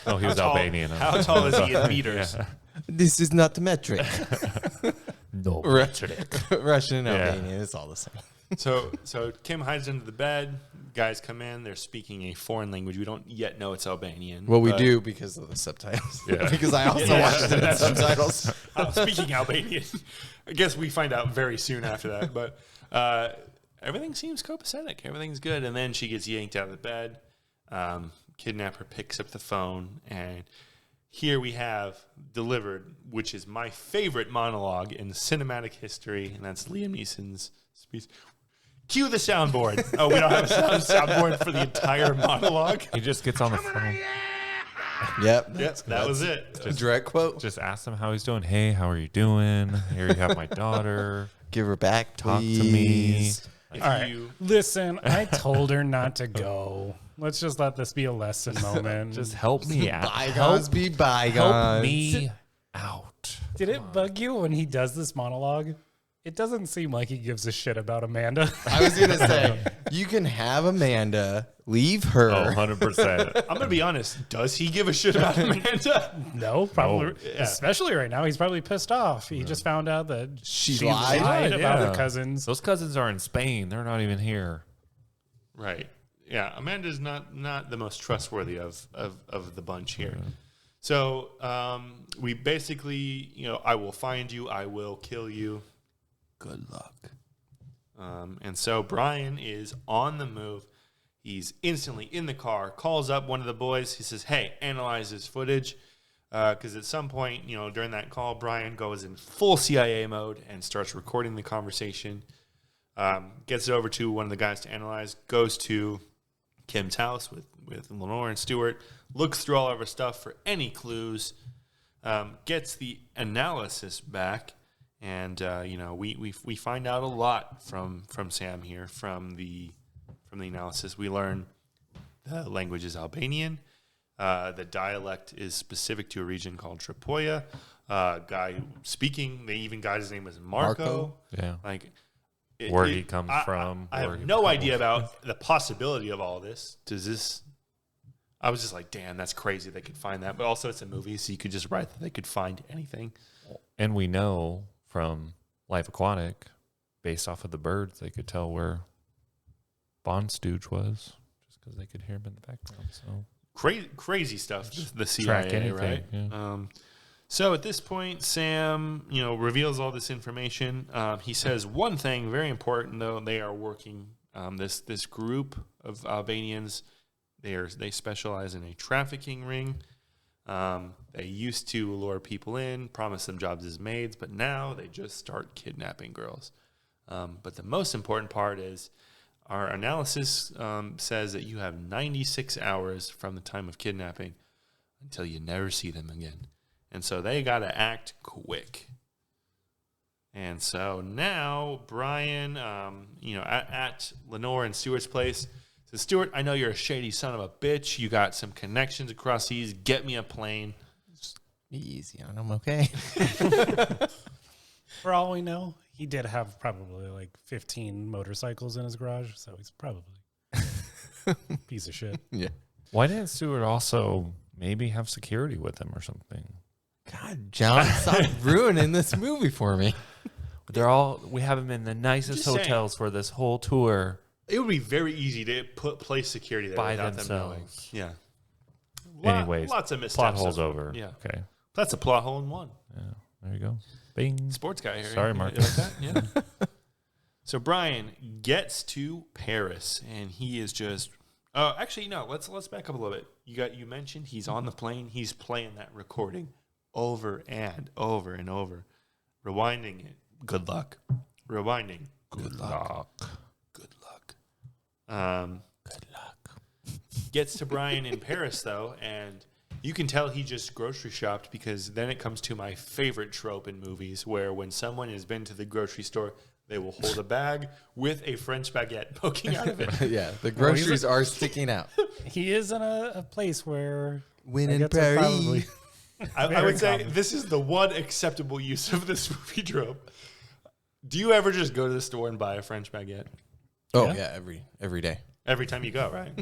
Oh, he was Albanian. How tall is he in meters? Yeah. This is not metric. No metric. Russian and Yeah. Albanian, it's all the same. So Kim hides under the bed. Guys come in. They're speaking a foreign language. We don't yet know it's Albanian. Well, we but- do because of the subtitles. Yeah. Because I also watched it in subtitles. Speaking Albanian. I guess we find out very soon after that. But everything seems copacetic. Everything's good. And then she gets yanked out of the bed. Kidnapper picks up the phone. And here we have delivered, which is my favorite monologue in cinematic history. And that's Liam Neeson's speech. Cue the soundboard. Oh, we don't have a soundboard for the entire monologue. He just gets on the phone. Yep. Yep, that was it. Direct quote. Just ask him how he's doing. Hey, how are you doing? Here you have my daughter. Give her back, Talk to me. please. If All right. you- Listen, I told her not to go. Let's just let this be a lesson moment. Just help me out. Bygones be bygones. Help me out. Did it bug you when he does this monologue? It doesn't seem like he gives a shit about Amanda. I was going to say, you can have Amanda, leave her. Oh, 100%. I'm going to be honest. Does he give a shit about Amanda? No, probably. Yeah. Especially right now, he's probably pissed off. He just found out that She lied? about Yeah. her cousins. Those cousins are in Spain. They're not even here. Right. Yeah. Amanda's not the most trustworthy of the bunch here. So we basically, I will find you. I will kill you. Good luck. And so Brian is on the move. He's instantly in the car, calls up one of the boys. He says, hey, analyze this footage. Because at some point, during that call, Brian goes in full CIA mode and starts recording the conversation. Gets it over to one of the guys to analyze. Goes to Kim's house with Lenore and Stewart. Looks through all of her stuff for any clues. Gets the analysis back. And we find out a lot from Sam here from the analysis. We learn the language is Albanian. The dialect is specific to a region called Tripoia. Guy speaking, they even got his name was Marco. Yeah. Like Where he comes from. I where have he no probably- idea about the possibility of all this. I was just like, damn, that's crazy. They could find that, but also it's a movie, so you could just write that they could find anything. And we know from Life Aquatic, based off of the birds, they could tell where Bond Stooge was just because they could hear him in the background. So Crazy stuff. The track CIA, anything, right? yeah. So at this point, Sam, reveals all this information. He says one thing very important, though. They are working. This group of Albanians, they specialize in a trafficking ring. They used to lure people in, promise them jobs as maids, but now they just start kidnapping girls. But the most important part is our analysis says that you have 96 hours from the time of kidnapping until you never see them again. And so they got to act quick. And so now Brian, at Lenore and Stewart's place, says, Stewart, I know you're a shady son of a bitch. You got some connections across seas. Get me a plane. Be easy on him, okay? For all we know, he did have probably like 15 motorcycles in his garage, so he's probably a piece of shit. Yeah. why didn't Stewart also maybe have security with him or something. God, John, stop ruining this movie for me. We have him in the nicest Just saying. hotels for this whole tour. It would be very easy to place security there By without them knowing. themselves. Yeah. Anyways, lots of missteps. plot holes so far. over. Yeah. Okay. That's a plot hole in one. Yeah. There you go. Bing. Sports guy here. Sorry, You Mark. like that? Yeah. So Brian gets to Paris, and he is just. Oh, actually, no. Let's back up a little bit. You mentioned he's on the plane. He's playing that recording over and over and over, rewinding it. Good luck. Rewinding. Good luck. Good luck. Good luck. Gets to Brian in Paris, though, and you can tell he just grocery shopped, because then it comes to my favorite trope in movies, where when someone has been to the grocery store, they will hold a bag with a French baguette poking out of it. Yeah, the groceries are sticking out. He is in a place where When I in guess it's Paris. probably- I would say common. this is the one acceptable use of this movie trope. Do you ever just go to the store and buy a French baguette? Oh, Yeah. yeah, every day. Every time you go, right?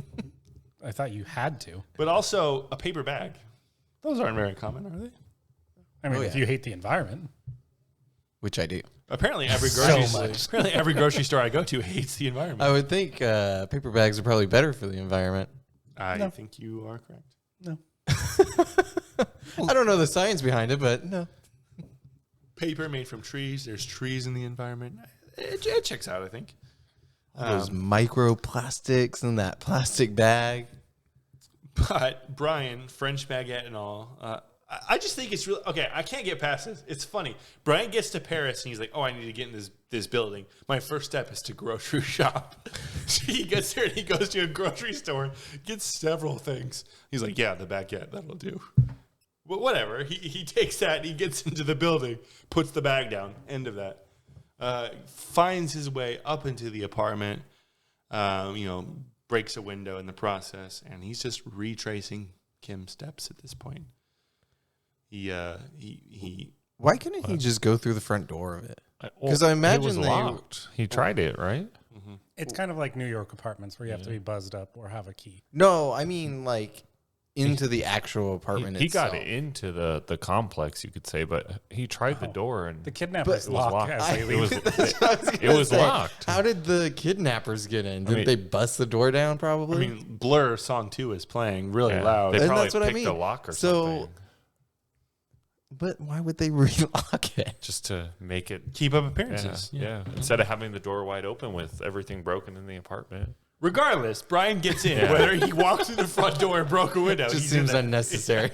I thought you had to. But also a paper bag. Those aren't very common, are they? I mean, Oh, if yeah. you hate the environment. Which I do. Apparently every So grocery store, much. apparently every grocery store I go to hates the environment. I would think paper bags are probably better for the environment. I think you are correct. No. I don't know the science behind it, but no. Paper made from trees. There's trees in the environment. It checks out, I think. Those microplastics in that plastic bag. But Brian, French baguette and all, I just think it's really okay. I can't get past this. It's funny. Brian gets to Paris and he's like, "Oh, I need to get in this building. My first step is to grocery shop." So he gets there and he goes to a grocery store, gets several things. He's like, "Yeah, the baguette, that'll do." But whatever. He takes that. And he gets into the building, puts the bag down. End of that. Finds his way up into the apartment. Breaks a window in the process, and he's just retracing Kim's steps at this point. He Why couldn't he just go through the front door of it? 'Cause Well, I imagine it was they- locked. He tried it, right? It's kind of like New York apartments where you have to be buzzed up or have a key. No, I mean like into the actual apartment He itself. got into the complex, you could say, but he tried the door and The kidnappers But- lock locked. as they it leave. was That's what I was it gonna was say. locked. How did the kidnappers get in? Did mean- they bust the door down? Probably. I mean, Blur song 2 is playing really Yeah, loud. They And probably that's what I picked a mean. lock or So- something but why would they relock it? just to make it. Keep up Yeah, appearances. yeah. Instead of having the door wide open with everything broken in the apartment. Regardless, Brian gets in. Yeah. Whether he walked through the front door and broke a window, Just he's in seems there. unnecessary.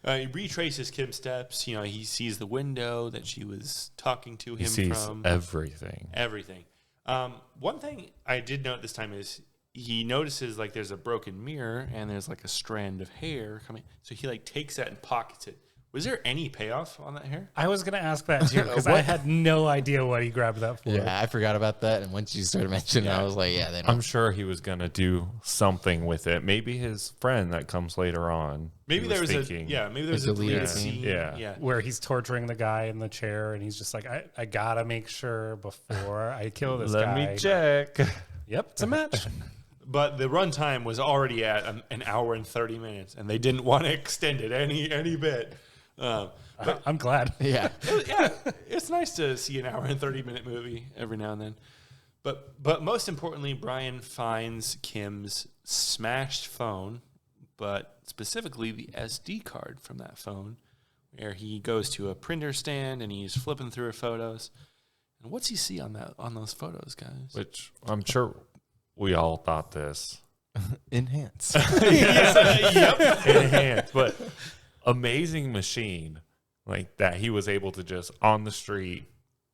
He retraces Kim's steps. He sees the window that she was talking to He him sees from. everything. Everything. One thing I did note this time is he notices like there's a broken mirror and there's like a strand of hair coming. So he like takes that and pockets it. Was there any payoff on that hair? I was going to ask that too because I What? had no idea what he grabbed that for. Yeah, I forgot about that. And once you started mentioning it, I was like, yeah, they don't. I'm sure he was going to do something with it. Maybe his friend that comes later on. Maybe he there was thinking, maybe there was A a deleted deleted scene. scene. Yeah. Where he's torturing the guy in the chair and he's just like, I got to make sure before I kill this Let guy. me check. Yep, it's a match. But the runtime was already at an hour and 30 minutes, and they didn't want to extend it any bit. I'm glad. Yeah. Yeah, it's nice to see an hour and 30-minute movie every now and then. But most importantly, Brian finds Kim's smashed phone, but specifically the SD card from that phone, where he goes to a printer stand and he's flipping through her photos. And what's he see on those photos, guys? Which I'm sure we all thought this. Enhance. Enhanced, but amazing machine like that he was able to just on the street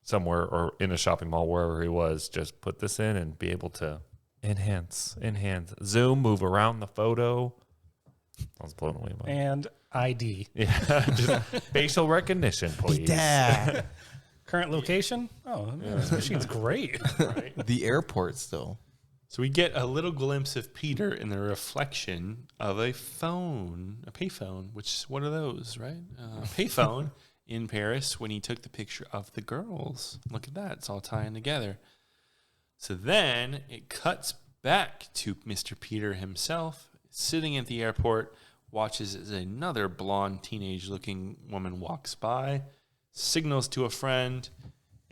somewhere or in a shopping mall, wherever he was, just put this in and be able to enhance, zoom, move around the photo. I was blown away by it. And ID. Yeah, just facial recognition, please. Dad. Current location? Oh, man, this machine's great. Right? The airport still. So we get a little glimpse of Peter in the reflection of a phone, a payphone, which, what are those, right? A payphone in Paris when he took the picture of the girls. Look at that. It's all tying together. So then it cuts back to Mr. Peter himself sitting at the airport watches as another blonde, teenage-looking woman walks by, signals to a friend,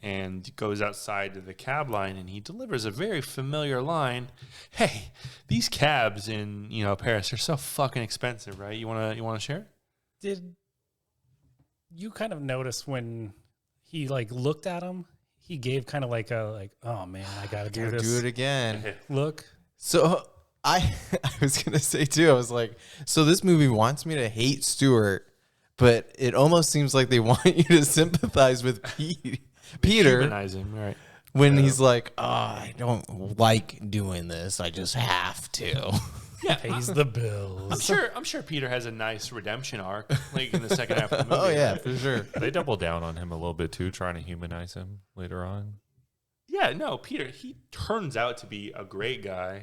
and goes outside to the cab line, and he delivers a very familiar line. Hey, these cabs in Paris are so fucking expensive, right? You wanna share? Did you kind of notice when he looked at him? He gave kind of oh man, I gotta do this. Do it again. Look. So I was gonna say too. I was like, so this movie wants me to hate Stewart, but it almost seems like they want you to sympathize with Peter. Humanize him, right? When he's like, oh, I don't like doing this. I just have to. Yeah, Pays the bills. I'm sure Peter has a nice redemption arc in the second half of the movie. Oh, yeah, right? for sure. They double down on him a little bit too, trying to humanize him later on. Yeah, no, Peter, he turns out to be a great guy,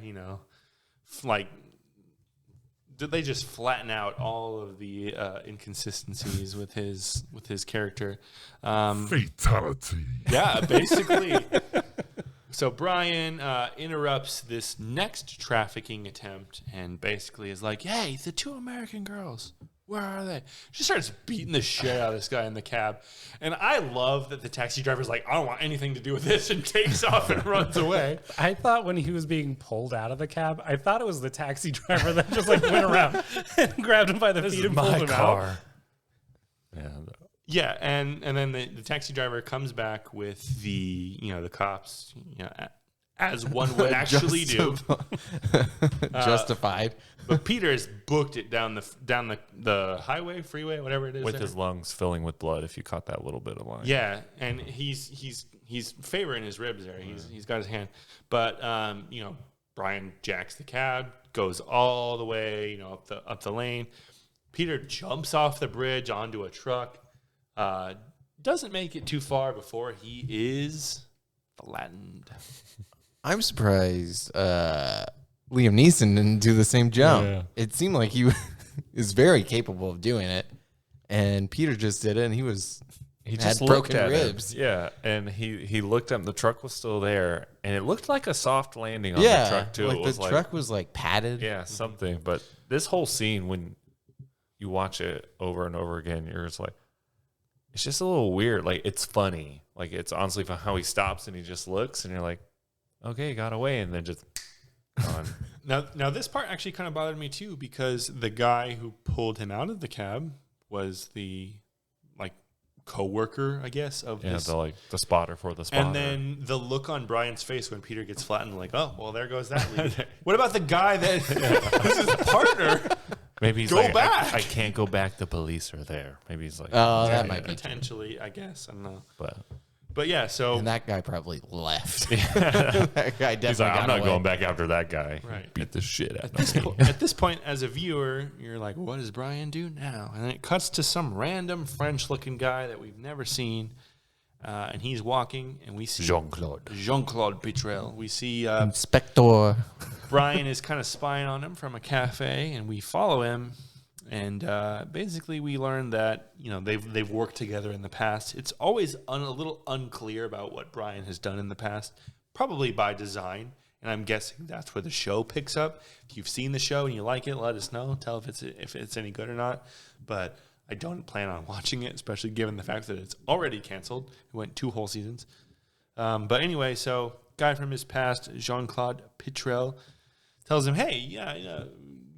did they just flatten out all of the inconsistencies with his character? Fatality. Yeah, basically. So Brian interrupts this next trafficking attempt and basically is like, hey, the two American girls, where are they? She starts beating the shit out of this guy in the cab. And I love that the taxi driver's like, I don't want anything to do with this, and takes off and runs away. I thought when he was being pulled out of the cab, I thought it was the taxi driver that just went around and grabbed him by the feet and pulled him out. Yeah. Yeah, and then the taxi driver comes back with the cops, as one would actually do. Justified. But Peter has booked it down the highway, freeway, whatever it is. With there. his lungs filling with blood, if you caught that little bit of line. Yeah, and he's favoring his ribs there. He's got his hand, but Brian jacks the cab, goes all the way up the lane. Peter jumps off the bridge onto a truck. Doesn't make it too far before he is flattened. I'm surprised Liam Neeson didn't do the same jump. Yeah. It seemed like he is very capable of doing it. And Peter just did it, and he just had broken looked at him. ribs. Yeah, and he looked at him. The truck was still there, and it looked like a soft landing on Yeah, the truck too. like It was the truck was padded. yeah, something. But this whole scene, when you watch it over and over again, you're just like, it's just a little weird. Like, it's funny. Like, it's honestly fun how he stops and he just looks, and you're like, okay, got away, and then just gone. Now this part actually kind of bothered me too, because the guy who pulled him out of the cab was the co-worker, I guess, of this. The spotter for the spotter. And then the look on Brian's face when Peter gets flattened, like, oh, well, there goes that lead. What about the guy that was his partner? Maybe he's Go like, back. I can't go back. The police are there. Maybe he's like, Oh, that might be. Potentially, I guess. I don't know. But yeah, so And that guy probably left. That guy definitely he's like, got I'm not away. going back after that guy. Right. Beat the shit out of me. at this point, as a viewer, you're like, what does Brian do now? And then it cuts to some random French-looking guy that we've never seen. And he's walking, and we see Jean-Claude Pitrel. We see Inspector. Brian is kind of spying on him from a cafe, and we follow him. And basically, we learn that they've worked together in the past. It's always a little unclear about what Brian has done in the past, probably by design. And I'm guessing that's where the show picks up. If you've seen the show and you like it, let us know. Tell if it's any good or not. But I don't plan on watching it, especially given the fact that it's already canceled. It went 2 whole seasons. But anyway, so guy from his past, Jean-Claude Pitrel, tells him, hey, yeah,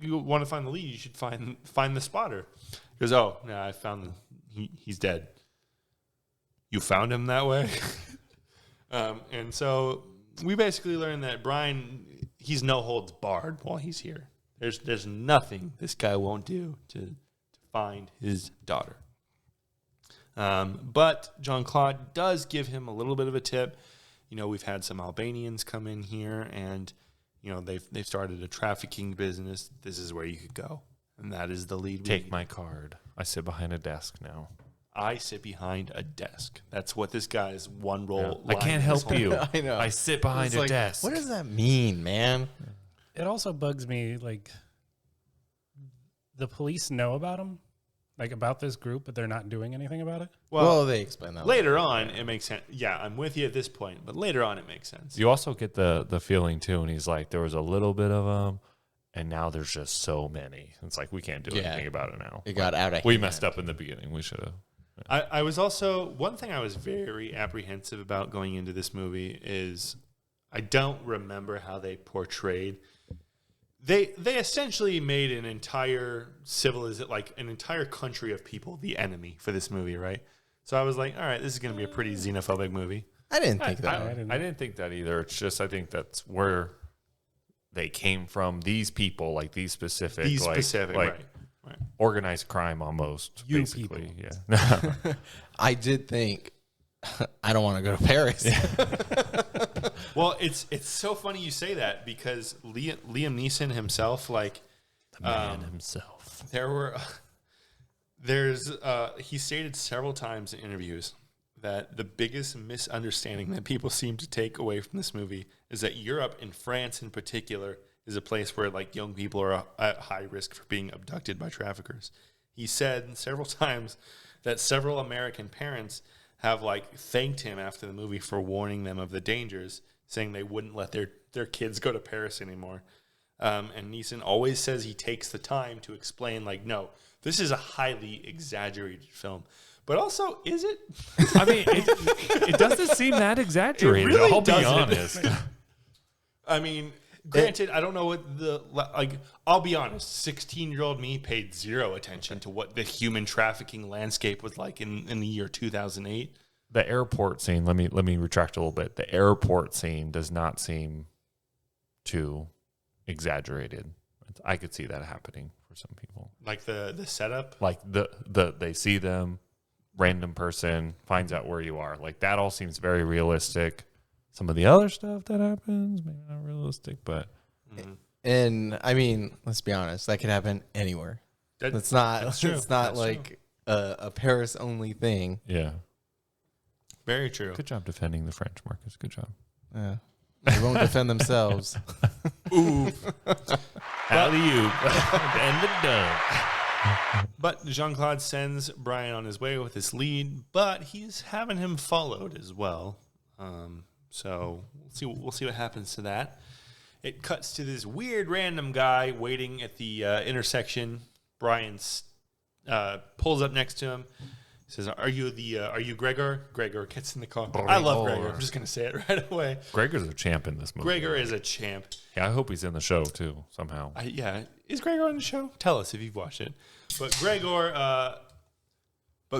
you want to find the lead, you should find the spotter. He goes, oh, no, I found he's dead. You found him that way? And so we basically learn that Brian, he's no holds barred while he's here. There's nothing this guy won't do to find his daughter. But Jean-Claude does give him a little bit of a tip. We've had some Albanians come in here, and they've started a trafficking business. This is where you could go, and that is the lead. Take my card. I sit behind a desk now. I sit behind a desk. That's what this guy's one role. I can't help you. I know. I sit behind a desk. What does that mean, man? It also bugs me, the police know about him, about this group, but they're not doing anything about it. Well, they explain that later on, it makes sense. Yeah, I'm with you at this point, but later on, it makes sense. You also get the feeling too, and he's like, there was a little bit of and now there's just so many. It's like we can't do anything about it now. It got out of We hand. messed up in the beginning. We should have. I was also, one thing I was very apprehensive about going into this movie is I don't remember how they portrayed. They essentially made an entire like an entire country of people the enemy for this movie, right? So I was like, all right, this is going to be a pretty xenophobic movie. I didn't think that. I didn't think that either. It's just I think that's where they came from. These people, like these specific, Right. organized crime almost. You basically, yeah. I did think I don't want to go to Paris. Well, it's so funny you say that because Liam Neeson himself, like The man himself. he stated several times in interviews that the biggest misunderstanding that people seem to take away from this movie is that Europe, and France in particular, is a place where like young people are at high risk for being abducted by traffickers. He said several times that several American parents have like thanked him after the movie for warning them of the dangers, saying they wouldn't let their kids go to Paris anymore. And Neeson always says he takes the time to explain, like, no, this is a highly exaggerated film. But also, is it? I mean, it doesn't seem that exaggerated. It really I'll be doesn't. honest. I mean, granted, I don't know what I'll be honest, 16-year-old me paid zero attention to what the human trafficking landscape was like in the year 2008. The airport scene. Let me retract a little bit. The airport scene does not seem too exaggerated. I could see that happening for some people. Like the setup? Like they see them, random person finds out where you are. Like that all seems very realistic. Some of the other stuff that happens, maybe not realistic, but And I mean, let's be honest, that could happen anywhere. It's not. That's true. It's not That's like a Paris only thing. yeah. Very true. Good job defending the French, Marcus. Good job. Yeah. They won't defend themselves. Alley-oop. And the dunk. But Jean-Claude sends Brian on his way with his lead, but he's having him followed as well. So we'll see what happens to that. It cuts to this weird random guy waiting at the intersection. Brian pulls up next to him. Says, "Are you Gregor?" Gregor gets in the car. I love Gregor. I'm just gonna say it right away. Gregor's a champ in this movie. Gregor is a champ. Yeah, I hope he's in the show too somehow. Is Gregor on the show? Tell us if you've watched it. But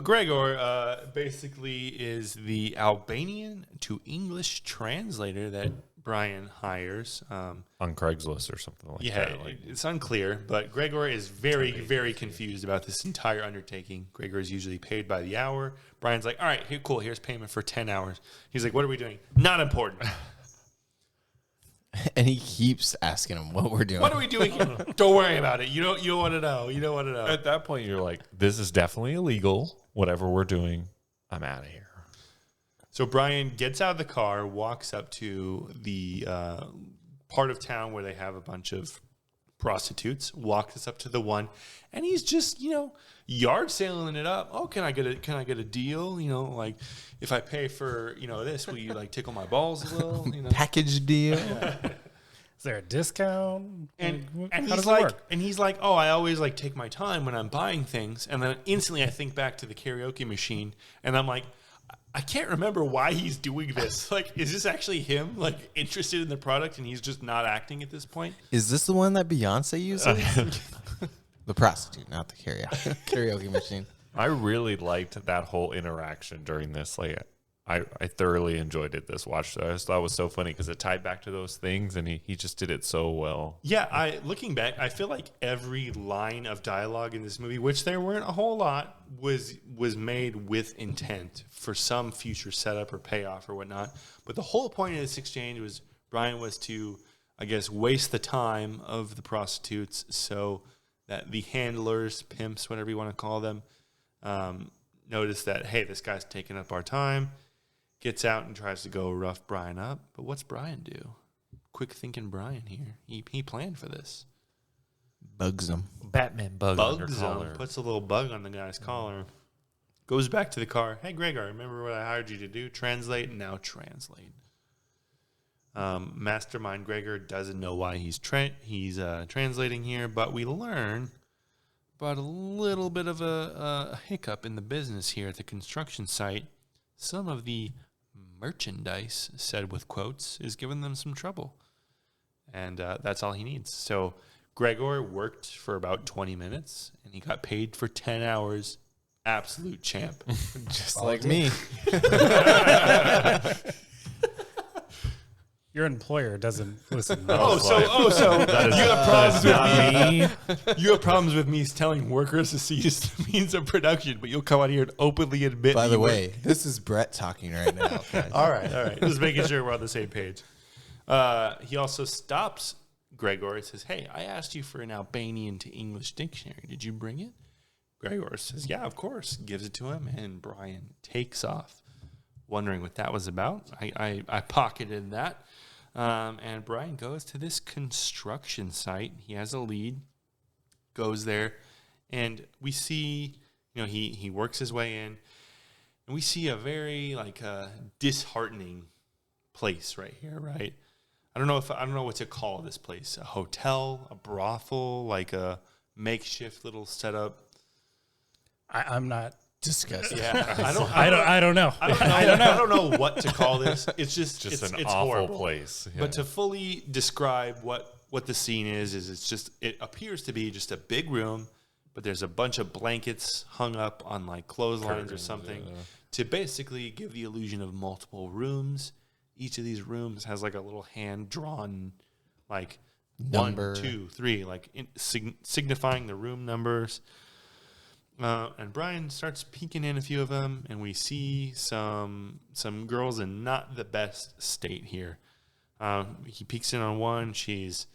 Gregor basically is the Albanian to English translator that Brian hires. On Craigslist or something like that. Like, It's unclear, but Gregor is very, very confused about this entire undertaking. Gregor is usually paid by the hour. Brian's like, all right, cool, here's payment for 10 hours. He's like, what are we doing? Not important. And he keeps asking him what we're doing. What are we doing here? Don't worry about it. You don't want to know. You don't want to know. at that point, you're like, this is definitely illegal. Whatever we're doing, I'm out of here. So Brian gets out of the car, walks up to the part of town where they have a bunch of prostitutes, walks us up to the one, and he's just, yard sailing it up. Oh, can I get a deal? Like if I pay for, this, will you like tickle my balls a little? Package deal. Is there a discount? And How he's does it like, work? oh, I always like take my time when I'm buying things, and then instantly I think back to the karaoke machine, and I'm like, I can't remember why he's doing this. Like, is this actually him, like, interested in the product, and he's just not acting at this point? Is this the one that Beyonce uses? The prostitute, not the karaoke machine. I really liked that whole interaction during this. Like, I thoroughly enjoyed it this watch. I just thought it was so funny because it tied back to those things, and he just did it so well. Yeah, looking back, I feel like every line of dialogue in this movie, which there weren't a whole lot, was made with intent for some future setup or payoff or whatnot. But the whole point of this exchange was Brian was to, I guess, waste the time of the prostitutes so that the handlers, pimps, whatever you want to call them, notice that, hey, this guy's taking up our time. Gets out and tries to go rough Brian up. But what's Brian do? Quick thinking Brian here. He planned for this. Bugs him. Batman bug on your Bugs collar. him. Puts a little bug on the guy's collar. Goes back to the car. Hey, Gregor, remember what I hired you to do? Translate? Now translate. Mastermind Gregor doesn't know why he's translating here, but we learn about a little bit of a hiccup in the business here at the construction site. Some of the merchandise, said with quotes, is giving them some trouble. And that's all he needs. So Gregor worked for about 20 minutes, and he got paid for 10 hours. Absolute champ. Just like me. Your employer doesn't listen. So you have problems with me telling workers to seize the means of production, but you'll come out here and openly admit. By the way, this is Brett talking right now. Okay? All right. Just making sure we're on the same page. He also stops Gregor and says, "Hey, I asked you for an Albanian to English dictionary. Did you bring it?" Gregor says, "Yeah, of course." Gives it to him, and Brian takes off, wondering what that was about. I pocketed that. And Brian goes to this construction site. He has a lead, goes there, and we see, he works his way in, and we see a very disheartening place right here, right? I don't know what to call this place. A hotel, a brothel, like a makeshift little setup. I'm not Disgusting. Yeah, I don't know. I don't know what to call this. It's just Just it's an awful horrible. place. Yeah. But to fully describe what the scene is it appears to be just a big room, but there's a bunch of blankets hung up on like clotheslines or Curtains, something yeah. to basically give the illusion of multiple rooms. Each of these rooms has like a little hand drawn like Number. 1, 2, 3, like signifying the room numbers. And Brian starts peeking in a few of them, and we see some girls in not the best state here. He peeks in on one. She's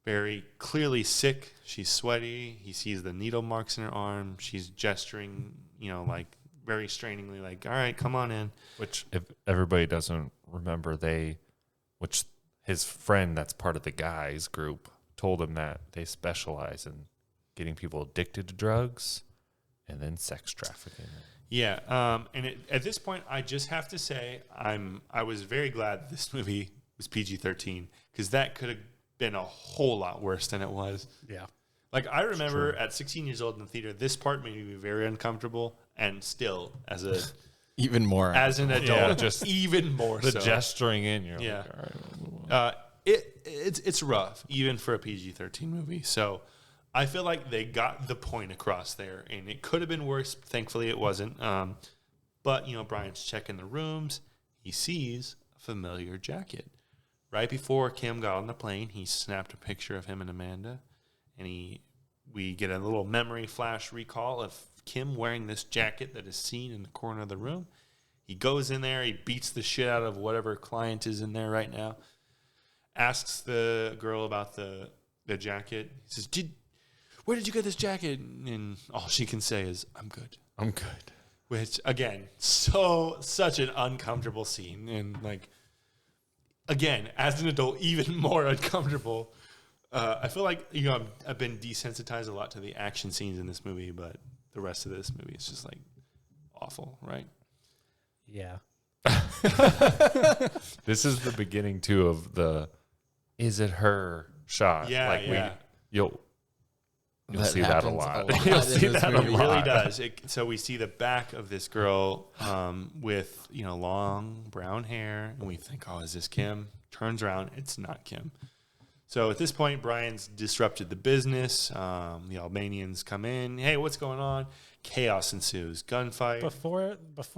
very clearly sick. She's sweaty. He sees the needle marks in her arm. She's gesturing, like very strainingly, like, "All right, come on in." Which, if everybody doesn't remember, which his friend that's part of the guys group told him that they specialize in getting people addicted to drugs and then sex trafficking. Yeah, and at this point, I just have to say I was very glad this movie was PG-13 because that could have been a whole lot worse than it was. Yeah. Like I remember at 16 years old in the theater, this part made me very uncomfortable, and still Even more. as an adult, Yeah, just even more The so. gesturing in, you're Yeah. like, all right, we'll move on. It's rough even for a PG-13 movie. So I feel like they got the point across there, and it could have been worse. Thankfully, it wasn't. But Brian's checking the rooms. He sees a familiar jacket. Right before Kim got on the plane, he snapped a picture of him and Amanda, and we get a little memory flash recall of Kim wearing this jacket that is seen in the corner of the room. He goes in there, he beats the shit out of whatever client is in there right now, asks the girl about the jacket. He says, "Where did you get this jacket?" And all she can say is, "I'm good." I'm good. Which, again, such an uncomfortable scene. And, like, again, as an adult, even more uncomfortable. I feel like, I've been desensitized a lot to the action scenes in this movie, but the rest of this movie is just, like, awful, right? Yeah. This is the beginning, too, of the "is it her" shot. Yeah, like yeah. You'll That see that a happens lot. a lot You'll in see this that a movie. It really lot. does. So we see the back of this girl with, long brown hair, and we think, "Oh, is this Kim?" Turns around, it's not Kim. So at this point, Brian's disrupted the business. The Albanians come in. "Hey, what's going on?" Chaos ensues. Gunfight. Before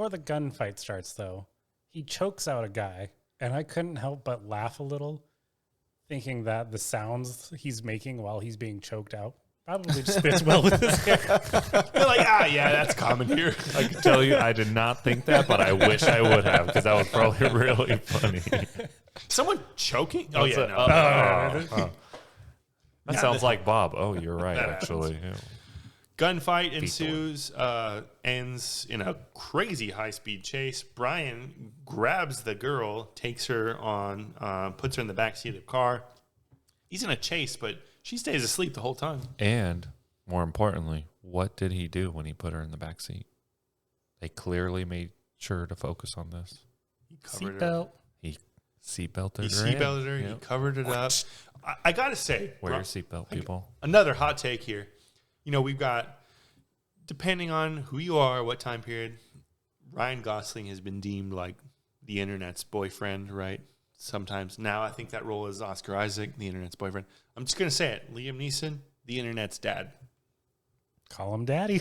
the gunfight starts, though, he chokes out a guy, and I couldn't help but laugh a little, thinking that the sounds he's making while he's being choked out probably just fits well with his hair. They're like, yeah, that's common here. I can tell you, I did not think that, but I wish I would have, because that was probably really funny. Someone choking? Oh, yeah, no. That sounds like Bob. Oh, you're right, That actually. Yeah. Gunfight ensues, ends in a crazy high-speed chase. Brian grabs the girl, takes her on, puts her in the backseat of the car. He's in a chase, but she stays asleep the whole time. And more importantly, what did he do when he put her in the back seat? They clearly made sure to focus on this. He covered her. Seatbelt. He seatbelted He her in. seatbelted her. He Yep. covered it up. I got to say, Wear your seatbelt, people. another hot take here. You know, we've got, depending on who you are, what time period, Ryan Gosling has been deemed like the internet's boyfriend, right? Sometimes. Now I think that role is Oscar Isaac, the internet's boyfriend. I'm just going to say it. Liam Neeson, the internet's dad. Call him daddy.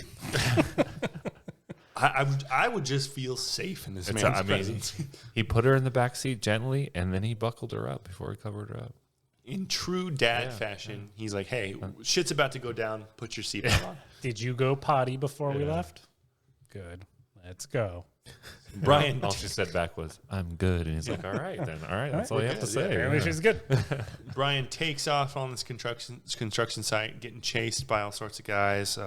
I would just feel safe in this man's presence. He put her in the back seat gently, and then he buckled her up before he covered her up. In true dad fashion, he's like, hey, shit's about to go down. Put your seatbelt on. Did you go potty before we left? Good. Let's go. Brian. All she said back was, I'm good. And he's like, all right, then. All right. That's all you have to say. Apparently she's good. Brian takes off on this construction site, getting chased by all sorts of guys.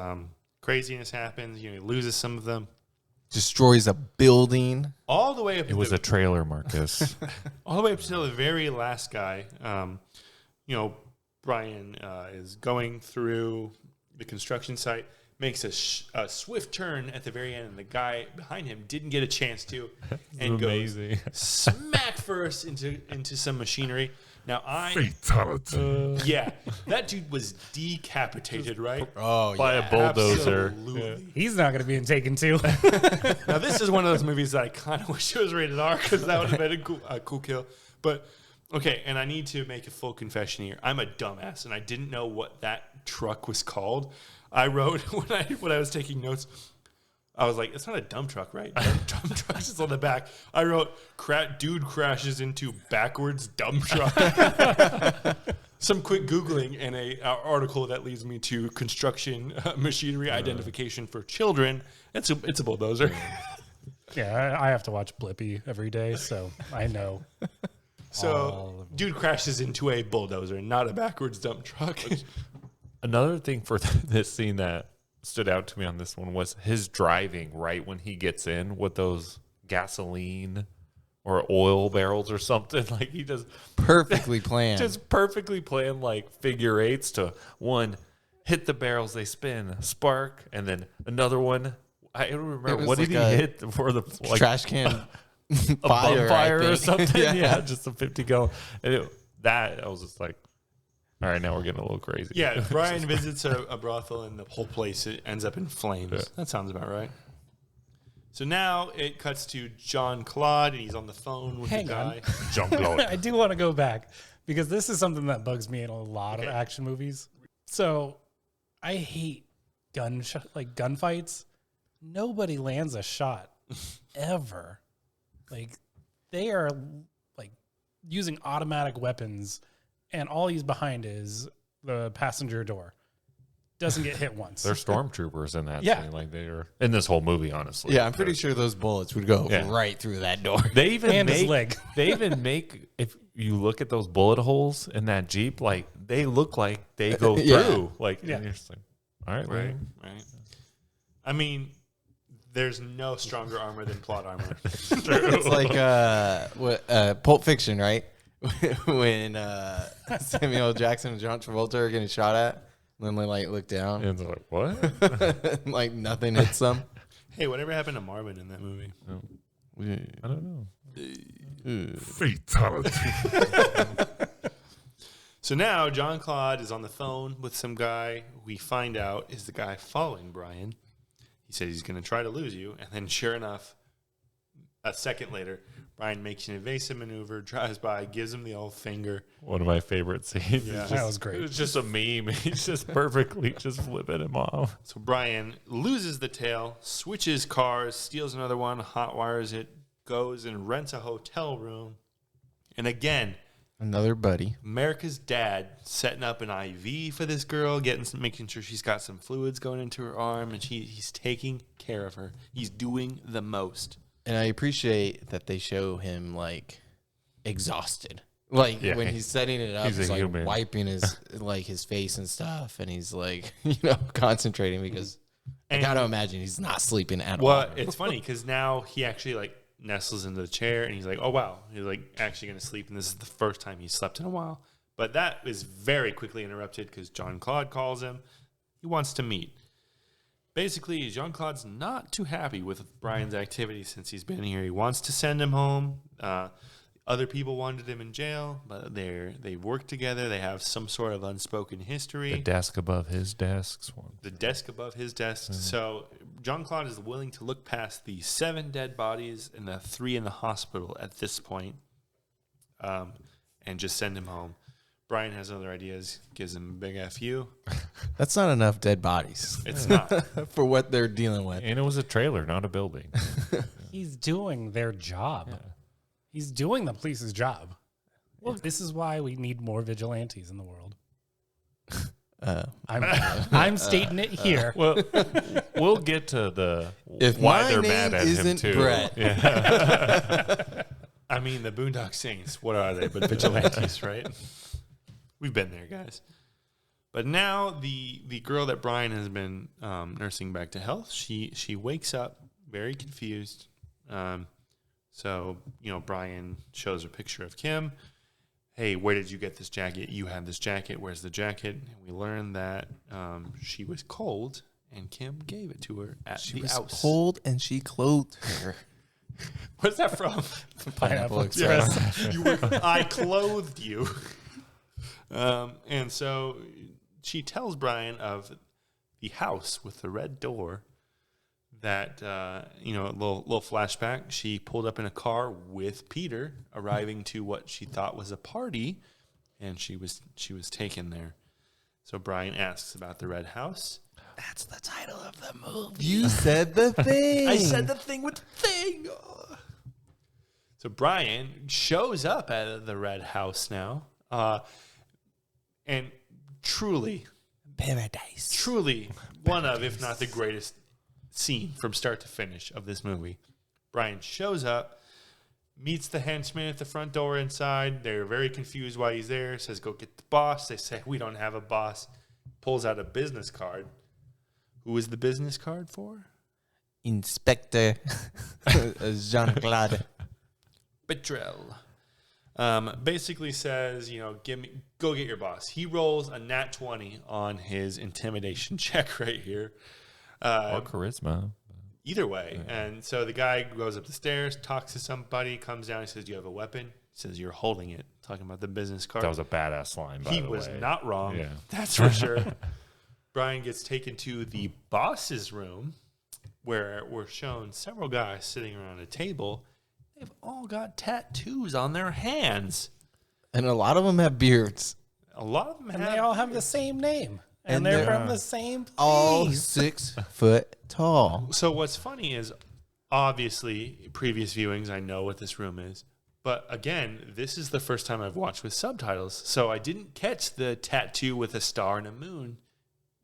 Craziness happens. You know, he loses some of them. Destroys a building. All the way up. It was a trailer, Marcus. all the way up to the very last guy. You know, Brian is going through the construction site, makes a swift turn at the very end, and the guy behind him didn't get a chance to, and goes smack first into some machinery. Now Fatality. yeah, that dude was decapitated, right? Oh, By a bulldozer. Absolutely. He's not going to be in Taken 2. Now this is one of those movies that I kind of wish it was rated R because that would have been a cool kill. But okay, and I need to make a full confession here. I'm a dumbass, and I didn't know what that truck was called. I wrote when I was taking notes. I was like, it's not a dump truck, right? Dump truck is on the back. I wrote, dude crashes into backwards dump truck. Some quick Googling and a article that leads me to construction machinery identification for children. It's a bulldozer. Yeah, I have to watch Blippi every day, so I know. So, dude crashes into a bulldozer, not a backwards dump truck. Another thing for this scene that stood out to me on this one was his driving right when he gets in with those gasoline or oil barrels or something. Like he just perfectly planned. Just perfectly planned like figure eights to one, hit the barrels, they spin, spark, and then another one. I don't remember. What did he hit for the trash can a fire or something? yeah. Yeah, just a 50 gallon. And I was just like, all right, now we're getting a little crazy. Yeah, Brian visits a brothel and the whole place ends up in flames. Yeah. That sounds about right. So now it cuts to John Claude, and he's on the phone with the guy. John Claude. I do want to go back because this is something that bugs me in a lot of action movies. So I hate gunfights. Nobody lands a shot ever. Like they are like using automatic weapons. And all he's behind is the passenger door. Doesn't get hit once. They're stormtroopers in that Yeah. scene. Like they are in this whole movie, honestly. Yeah, I'm pretty sure those bullets would go right through that door. They even And his leg. They even make, if you look at those bullet holes in that Jeep, like they look like they go through. Like, and you're just like, all right, right. I mean, there's no stronger armor than plot armor. It's like Pulp Fiction, right? When Samuel Jackson and John Travolta are getting shot at, and then they like look down, and they're like, "What?" Like nothing hits them. Hey, whatever happened to Marvin in that movie? I don't know. Fatality. So now John Claude is on the phone with some guy we find out is the guy following Brian. He said he's going to try to lose you, and then sure enough, a second later, Brian makes an evasive maneuver, drives by, gives him the old finger. One of my favorite scenes. Yeah. That was great. It was just a meme. He's just perfectly just flipping him off. So Brian loses the tail, switches cars, steals another one, hot wires it, goes and rents a hotel room. And again, another buddy. America's dad setting up an IV for this girl, making sure she's got some fluids going into her arm, and he's taking care of her. He's doing the most. And I appreciate that they show him like exhausted. Like when he's setting it up, he's like human. Wiping his face and stuff, and he's like, concentrating because I gotta imagine he's not sleeping at all. Well, it's funny because now he actually like nestles into the chair and he's like, oh wow, he's like actually gonna sleep, and this is the first time he's slept in a while. But that is very quickly interrupted because John Claude calls him. He wants to meet. Basically, Jean Claude's not too happy with Brian's activity since he's been here. He wants to send him home. Other people wanted him in jail, but they work together. They have some sort of unspoken history. The desk above his desk. The desk above his desk. So Jean-Claude is willing to look past the 7 dead bodies and the 3 in the hospital at this point, and just send him home. Brian has other ideas, gives him a big FU. That's not enough dead bodies It's not. for what they're dealing with. And it was a trailer, not a building. He's doing their job. He's doing the police's job. Well, this is why we need more vigilantes in the world. I'm stating it here. Well, we'll get to the If why my they're name mad at him isn't too. Brett. Yeah. I mean, the Boondock Saints, what are they but vigilantes, right? We've been there, guys. But now the girl that Brian has been nursing back to health, she wakes up very confused. So, Brian shows her a picture of Kim. Hey, where did you get this jacket? You have this jacket. Where's the jacket? And we learned that she was cold, and Kim gave it to her at the house. Cold and she clothed her. What's that from? Pineapple Express. I clothed you. And so she tells Brian of the house with the red door that, a little flashback. She pulled up in a car with Peter, arriving to what she thought was a party, and she was taken there. So Brian asks about the red house. That's the title of the movie. You said the thing. I said the thing with the thing. So Brian shows up at the red house now. And truly one of, if not the greatest scene from start to finish of this movie. Brian shows up, meets the henchman at the front door inside. They're very confused why he's there. Says, go get the boss. They say, we don't have a boss. Pulls out a business card. Who is the business card for? Inspector Jean-Claude. Betrayal. Basically says, go get your boss. He rolls a nat 20 on his intimidation check right here. Or charisma. Either way. And so the guy goes up the stairs, talks to somebody, comes down, and says, do you have a weapon? He says, you're holding it. Talking about the business card. That was a badass line, by the way. He was not wrong. Yeah. That's for sure. Brian gets taken to the boss's room, where we're shown several guys sitting around a table. They've all got tattoos on their hands. And a lot of them have beards. A lot of them And have. they all have the same name. And And they're they're from the same place. All 6 foot tall. So what's funny is, obviously, previous viewings, I know what this room is. But again, this is the first time I've watched with subtitles. So I didn't catch the tattoo with a star and a moon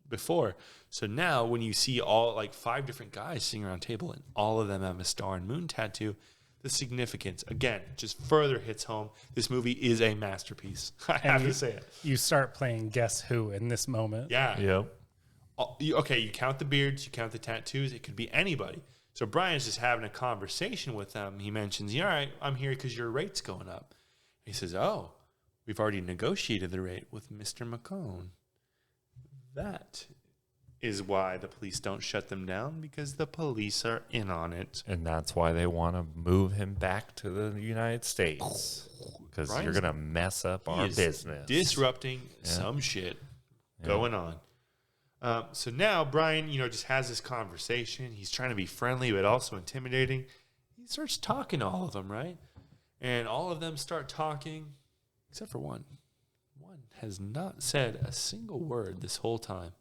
before. So now when you see all 5 different guys sitting around a table and all of them have a star and moon tattoo, the significance, again, just further hits home. This movie is a masterpiece. I have to say it. You start playing Guess Who in this moment. Yeah. Yep. Okay, you count the beards, you count the tattoos. It could be anybody. So Brian's just having a conversation with them. He mentions, all right, I'm here because your rate's going up. He says, oh, we've already negotiated the rate with Mr. McCone. That is why the police don't shut them down, because the police are in on it. And that's why they want to move him back to the United States. Because you're Brian's- going to mess up He our is business. disrupting some shit going on. So now Brian, just has this conversation. He's trying to be friendly, but also intimidating. He starts talking to all of them, right? And all of them start talking, except for one. One has not said a single word this whole time.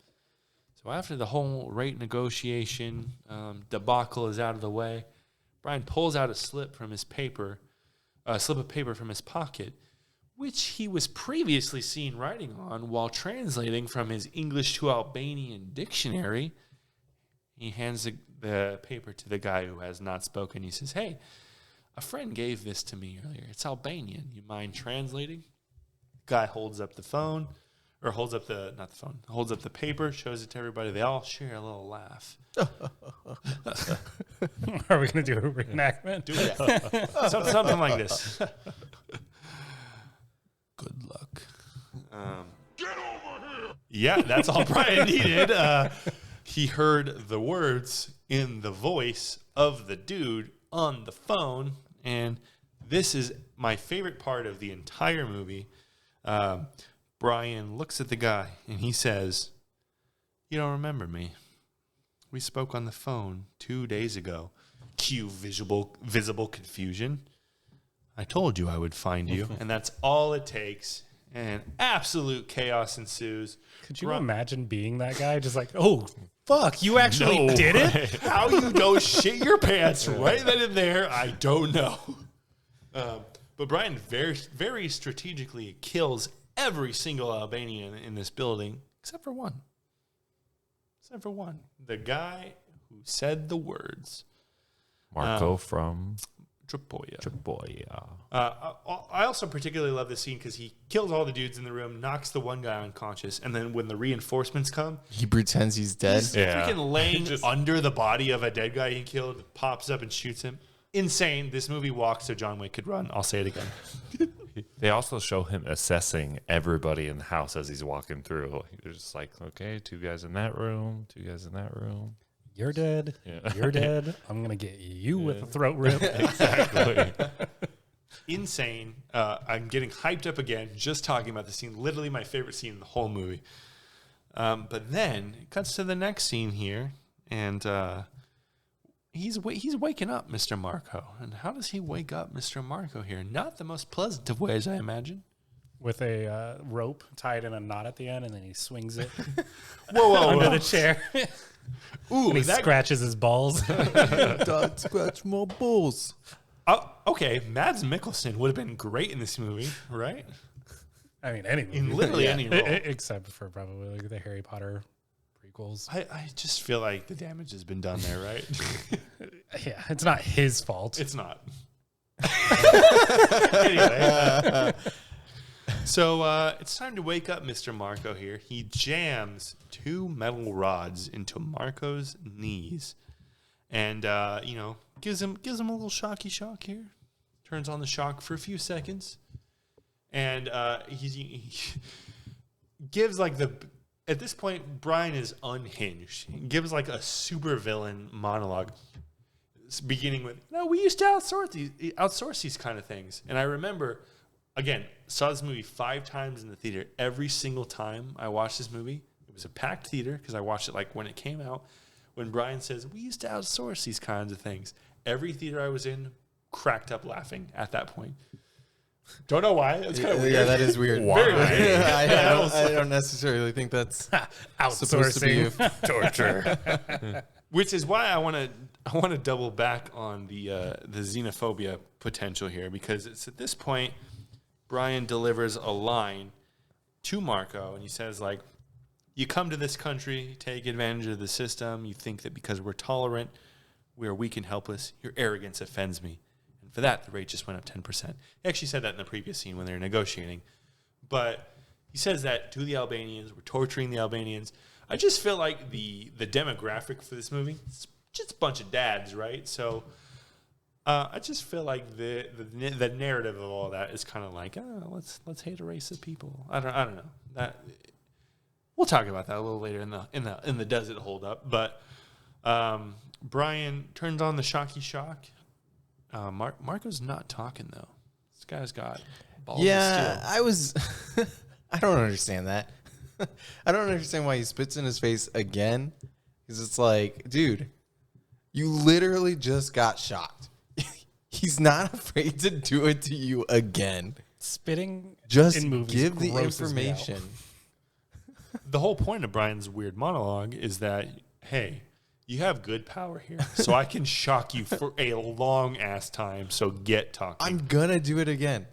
So after the whole rate negotiation debacle is out of the way, Brian pulls out a slip of paper from his pocket, which he was previously seen writing on while translating from his English to Albanian dictionary. He hands the paper to the guy who has not spoken. He says, hey, a friend gave this to me earlier. It's Albanian. You mind translating? Guy holds up the phone, or holds up holds up the paper, shows it to everybody. They all share a little laugh. Are we going to do a reenactment? Do it. Something like this. Good luck. Get over here! Yeah, that's all Brian needed. He heard the words in the voice of the dude on the phone, and this is my favorite part of the entire movie. Brian looks at the guy and he says, "You don't remember me. We spoke on the phone 2 days ago." Cue visible confusion. "I told you I would find you." And that's all it takes. And absolute chaos ensues. Could you imagine being that guy? Just like, oh, fuck, you actually did it? How you don't shit your pants right then and there, I don't know. But Brian very, very strategically kills every single Albanian in this building, except for one. Except for one. The guy who said the words. Marco from Tripolia. Tripolia. I also particularly love this scene because he kills all the dudes in the room, knocks the one guy unconscious, and then when the reinforcements come, He pretends he's dead. he's Yeah. freaking laying under the body of a dead guy he killed, pops up and shoots him. Insane. This movie walks so John Wick could run. I'll say it again. They also show him assessing everybody in the house as he's walking through. He's just like, okay, 2 guys in that room, 2 guys in that room. You're dead. Yeah. You're dead. I'm going to get you with a throat rip. Exactly. Insane. I'm getting hyped up again just talking about the scene. Literally my favorite scene in the whole movie. But then it cuts to the next scene here, and he's waking up Mr. Marco. And how does he wake up Mr. Marco here? Not the most pleasant of ways, I imagine. With a rope tied in a knot at the end, and then he swings it Whoa, under the chair. Ooh, And he scratches his balls. Dog scratch my balls. Okay, Mads Mikkelsen would have been great in this movie, right? I mean, any movie. In literally any role. Except for probably like the Harry Potter prequels. I just feel like the damage has been done there, right? Yeah, it's not his fault. It's not. Anyway. So it's time to wake up Mr. Marco here. He jams 2 metal rods into Marco's knees. And, gives him a little shocky shock here. Turns on the shock for a few seconds. And he gives like at this point, Brian is unhinged. He gives like a supervillain monologue. It's beginning with, "No, we used to outsource these kind of things." And I remember, again, saw this movie 5 times in the theater. Every single time I watched this movie, it was a packed theater because I watched it like when it came out. When Brian says, "We used to outsource these kinds of things," every theater I was in cracked up laughing at that point. Don't know why. It's kind of weird. Yeah, that is weird. Very weird. I don't necessarily think that's supposed to be Outsourcing. Torture. Which is why I want to double back on the xenophobia potential here, because it's at this point Brian delivers a line to Marco and he says, like, "You come to this country, take advantage of the system. You think that because we're tolerant, we are weak and helpless. Your arrogance offends me. And for that, the rate just went up 10%. He actually said that in the previous scene when they were negotiating. But he says that to the Albanians. We're torturing the Albanians. I just feel like the demographic for this movie, it's just a bunch of dads, right? So I just feel like the narrative of all that is kind of like, let's hate a race of people. I don't know. That we'll talk about that a little later in the does it hold up. But Brian turns on the shocky shock. Marco's not talking though. This guy's got balls of steel. I was. I don't understand that. I don't understand why he spits in his face again. Because it's like, dude, you literally just got shocked. He's not afraid to do it to you again. Spitting Just in movies give the grosses me out. information. The whole point of Brian's weird monologue is that, hey, you have good power here, so I can shock you for a long ass time. So get talking. I'm gonna do it again.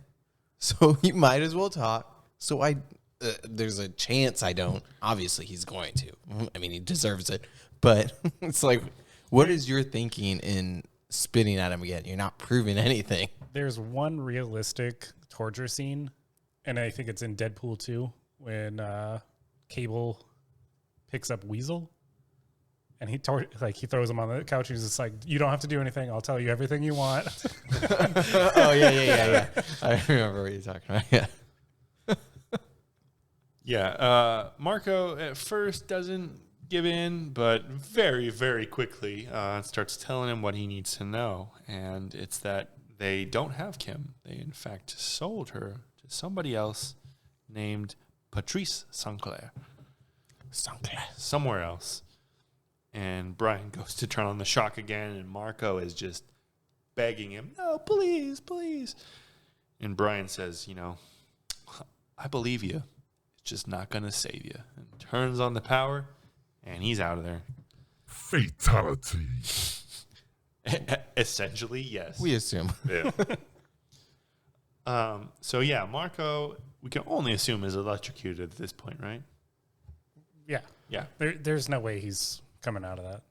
So he might as well talk. So there's a chance I don't. Obviously, he's going to. I mean, he deserves it. But it's like, what is your thinking in spitting at him again? You're not proving anything. There's one realistic torture scene, and I think it's in Deadpool 2 when Cable picks up Weasel, and he throws him on the couch. And he's just like, "You don't have to do anything. I'll tell you everything you want." Oh yeah. I remember what you're talking about. Yeah. Yeah, Marco at first doesn't give in, but very, very quickly starts telling him what he needs to know. And it's that they don't have Kim. They, in fact, sold her to somebody else named Patrice Sinclair. Somewhere else. And Brian goes to turn on the shock again, and Marco is just begging him, no, please, please. And Brian says, I believe you. It's just not going to save you. And turns on the power, and he's out of there. Fatality. Essentially, yes. We assume. Yeah. So, yeah, Marco, we can only assume is electrocuted at this point, right? Yeah. Yeah. There's no way he's Coming out of that.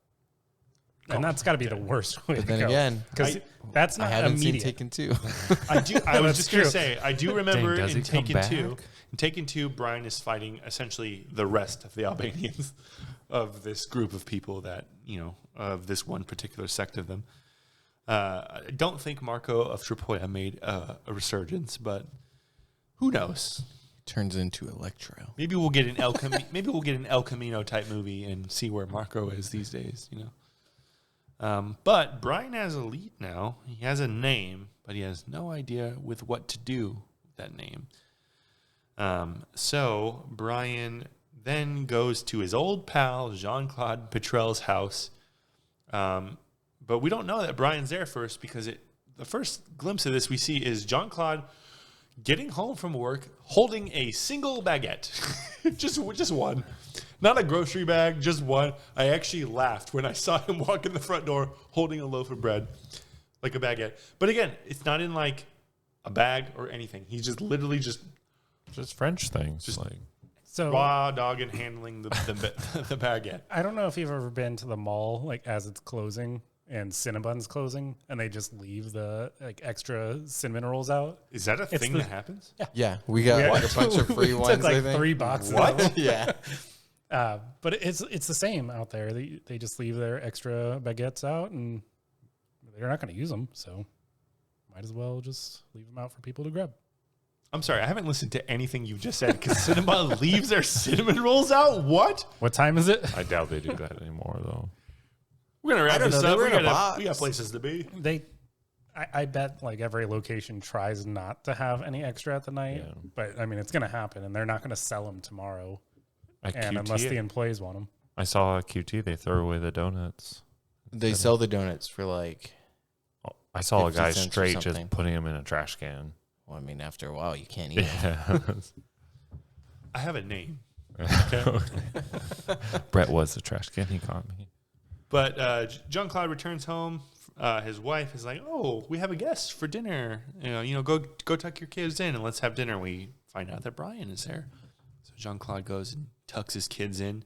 And that's got to be the worst way But to then go. again, Because that's I not haven't immediate. seen Taken 2. I was That's just going to true. say, I do remember Dang, does in he come Taken 2, back? in Taken 2, Brian is fighting essentially the rest of the Albanians of this group of people that, of this one particular sect of them. I don't think Marco of Tripolia made a resurgence, but who knows? Turns into Electro. Maybe we'll get an El Camino type movie and see where Marco is these days, But Brian has a lead now. He has a name, but he has no idea with what to do with that name. So Brian then goes to his old pal Jean-Claude Petrel's house. But we don't know that Brian's there first because the first glimpse of this we see is Jean-Claude getting home from work, holding a single baguette. just one. Not a grocery bag, just one. I actually laughed when I saw him walk in the front door holding a loaf of bread, like a baguette. But again, it's not in like a bag or anything. He's just literally just French things. Just- Like, So raw dog and handling the baguette. I don't know if you've ever been to the mall, like as it's closing and Cinnabon's closing, and they just leave the extra cinnamon rolls out. Is that a thing that happens? Yeah, we got like a bunch of free We ones. took like I think. 3 boxes. What? Yeah. But it's the same out there. They just leave their extra baguettes out, and they're not going to use them, so might as well just leave them out for people to grab. I'm sorry, I haven't listened to anything you just said because Cinema leaves their cinnamon rolls out? What? What time is it? I doubt they do that anymore, though. We're going to wrap I don't this know, they up. were in a box. We got places to be. I bet like every location tries not to have any extra at the night, Yeah. but I mean it's going to happen, and they're not going to sell them tomorrow, At and QT, unless the employees want them. I saw at QT they throw away the donuts. They sell the donuts for like, I saw a 50 guy cents or straight just something. putting them in a trash can. well, I mean, after a while, you can't eat them. Yeah. I have a name. Brett was the trash can. He caught me. But Jean-Claude returns home. His wife is like, "Oh, we have a guest for dinner. Go tuck your kids in and let's have dinner." We find out that Brian is there. So Jean-Claude goes and tucks his kids in,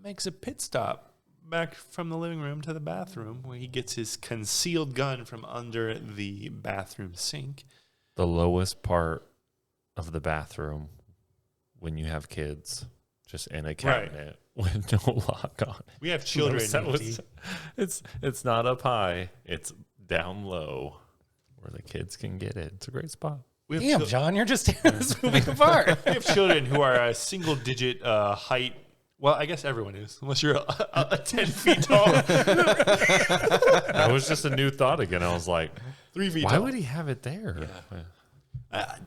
makes a pit stop back from the living room to the bathroom where he gets his concealed gun from under the bathroom sink. The lowest part of the bathroom when you have kids just in a cabinet with no lock on it. We have children. It's not up high. It's down low where the kids can get it. It's a great spot. We have Damn, chil- John, you're just tearing this movie apart. We have children who are a single-digit height. Well, I guess everyone is, unless you're 10 feet tall, That was just a new thought again. I was like, 3 feet why tall. would he have it there?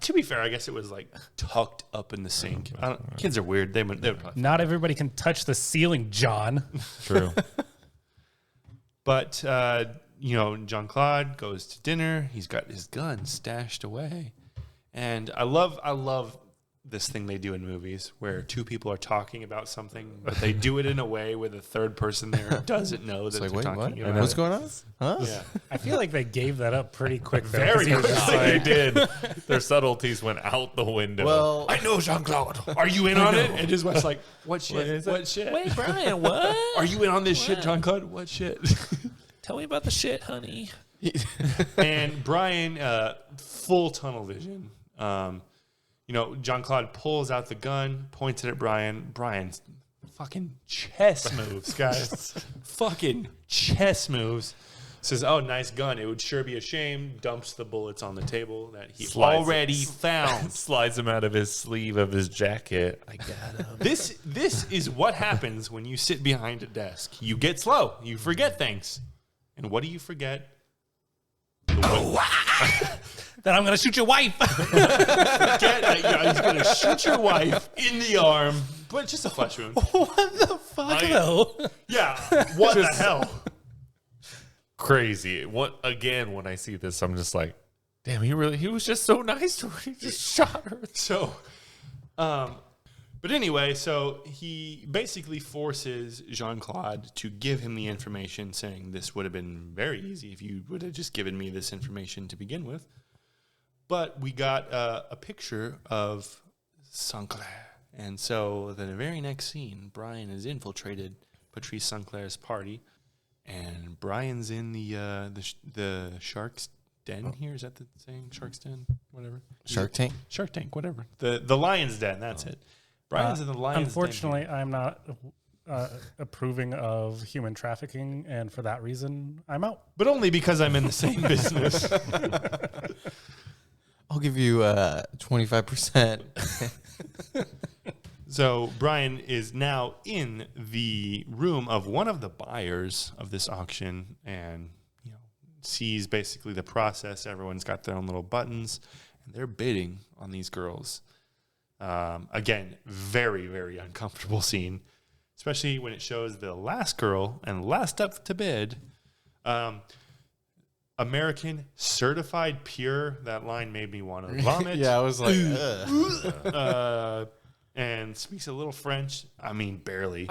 To be fair, I guess it was like tucked up in the sink. Kids are weird. They would probably. Not everybody can touch the ceiling, John. True. But Jean-Claude goes to dinner. He's got his gun stashed away, and I love this thing they do in movies where two people are talking about something, but they do it in a way where the third person there doesn't know that It's like, they're wait, talking what? about What's it. going on? Huh? Yeah. I feel like they gave that up pretty quick. Though, Very 'cause he was just quickly. like- They did. Their subtleties went out the window. Well, I know, Jean-Claude. Are you in on it? And his wife's like, what shit? What shit? Wait, Brian, what? Are you in on this shit, Jean-Claude? What shit? Tell me about the shit, honey. And Brian, full tunnel vision. Jean-Claude pulls out the gun, points it at Brian. Brian's fucking chess moves, guys. Fucking chess moves. Says, "Oh, nice gun. It would sure be a shame." Dumps the bullets on the table that he Slides already it. found. Slides him out of his sleeve of his jacket. I got him. This is what happens when you sit behind a desk. You get slow. You forget things. And what do you forget? Then I'm gonna shoot your wife. He's gonna shoot your wife in the arm, but just a flesh wound. What the fuck, though? Yeah, what the hell? Crazy. What again? When I see this, I'm just like, damn. He was just so nice to her. He just shot her. So, but anyway, so he basically forces Jean-Claude to give him the information, saying this would have been very easy if you would have just given me this information to begin with. But we got a picture of Sinclair. And so the very next scene, Brian has infiltrated Patrice Sinclair's party. And Brian's in the Shark's Den here. Is that the saying? Shark's Den? Whatever. Shark Tank? Shark Tank, whatever. The Lion's Den, that's it. Brian's in the Lion's Unfortunately, Den. I'm not approving of human trafficking, and for that reason, I'm out. But only because I'm in the same business. I'll give you 25%. So Brian is now in the room of one of the buyers of this auction and sees basically the process. Everyone's got their own little buttons, and they're bidding on these girls. Again, very, very uncomfortable scene, especially when it shows the last girl and last up to bid. American certified pure. That line made me want to vomit. Yeah, I was like, ugh. And speaks a little French. I mean, barely.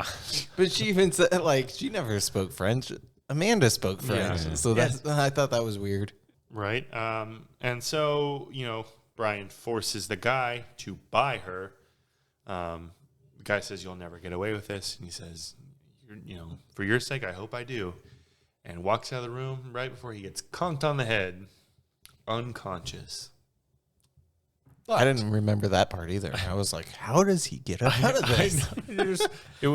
But she even said, she never spoke French. Amanda spoke French. Yeah. So I thought that was weird. Right. And so, Brian forces the guy to buy her. The guy says, "You'll never get away with this." And he says, "For your sake, I hope I do." And walks out of the room right before he gets conked on the head, unconscious. I didn't remember that part either. I was like, how does he get out of this? It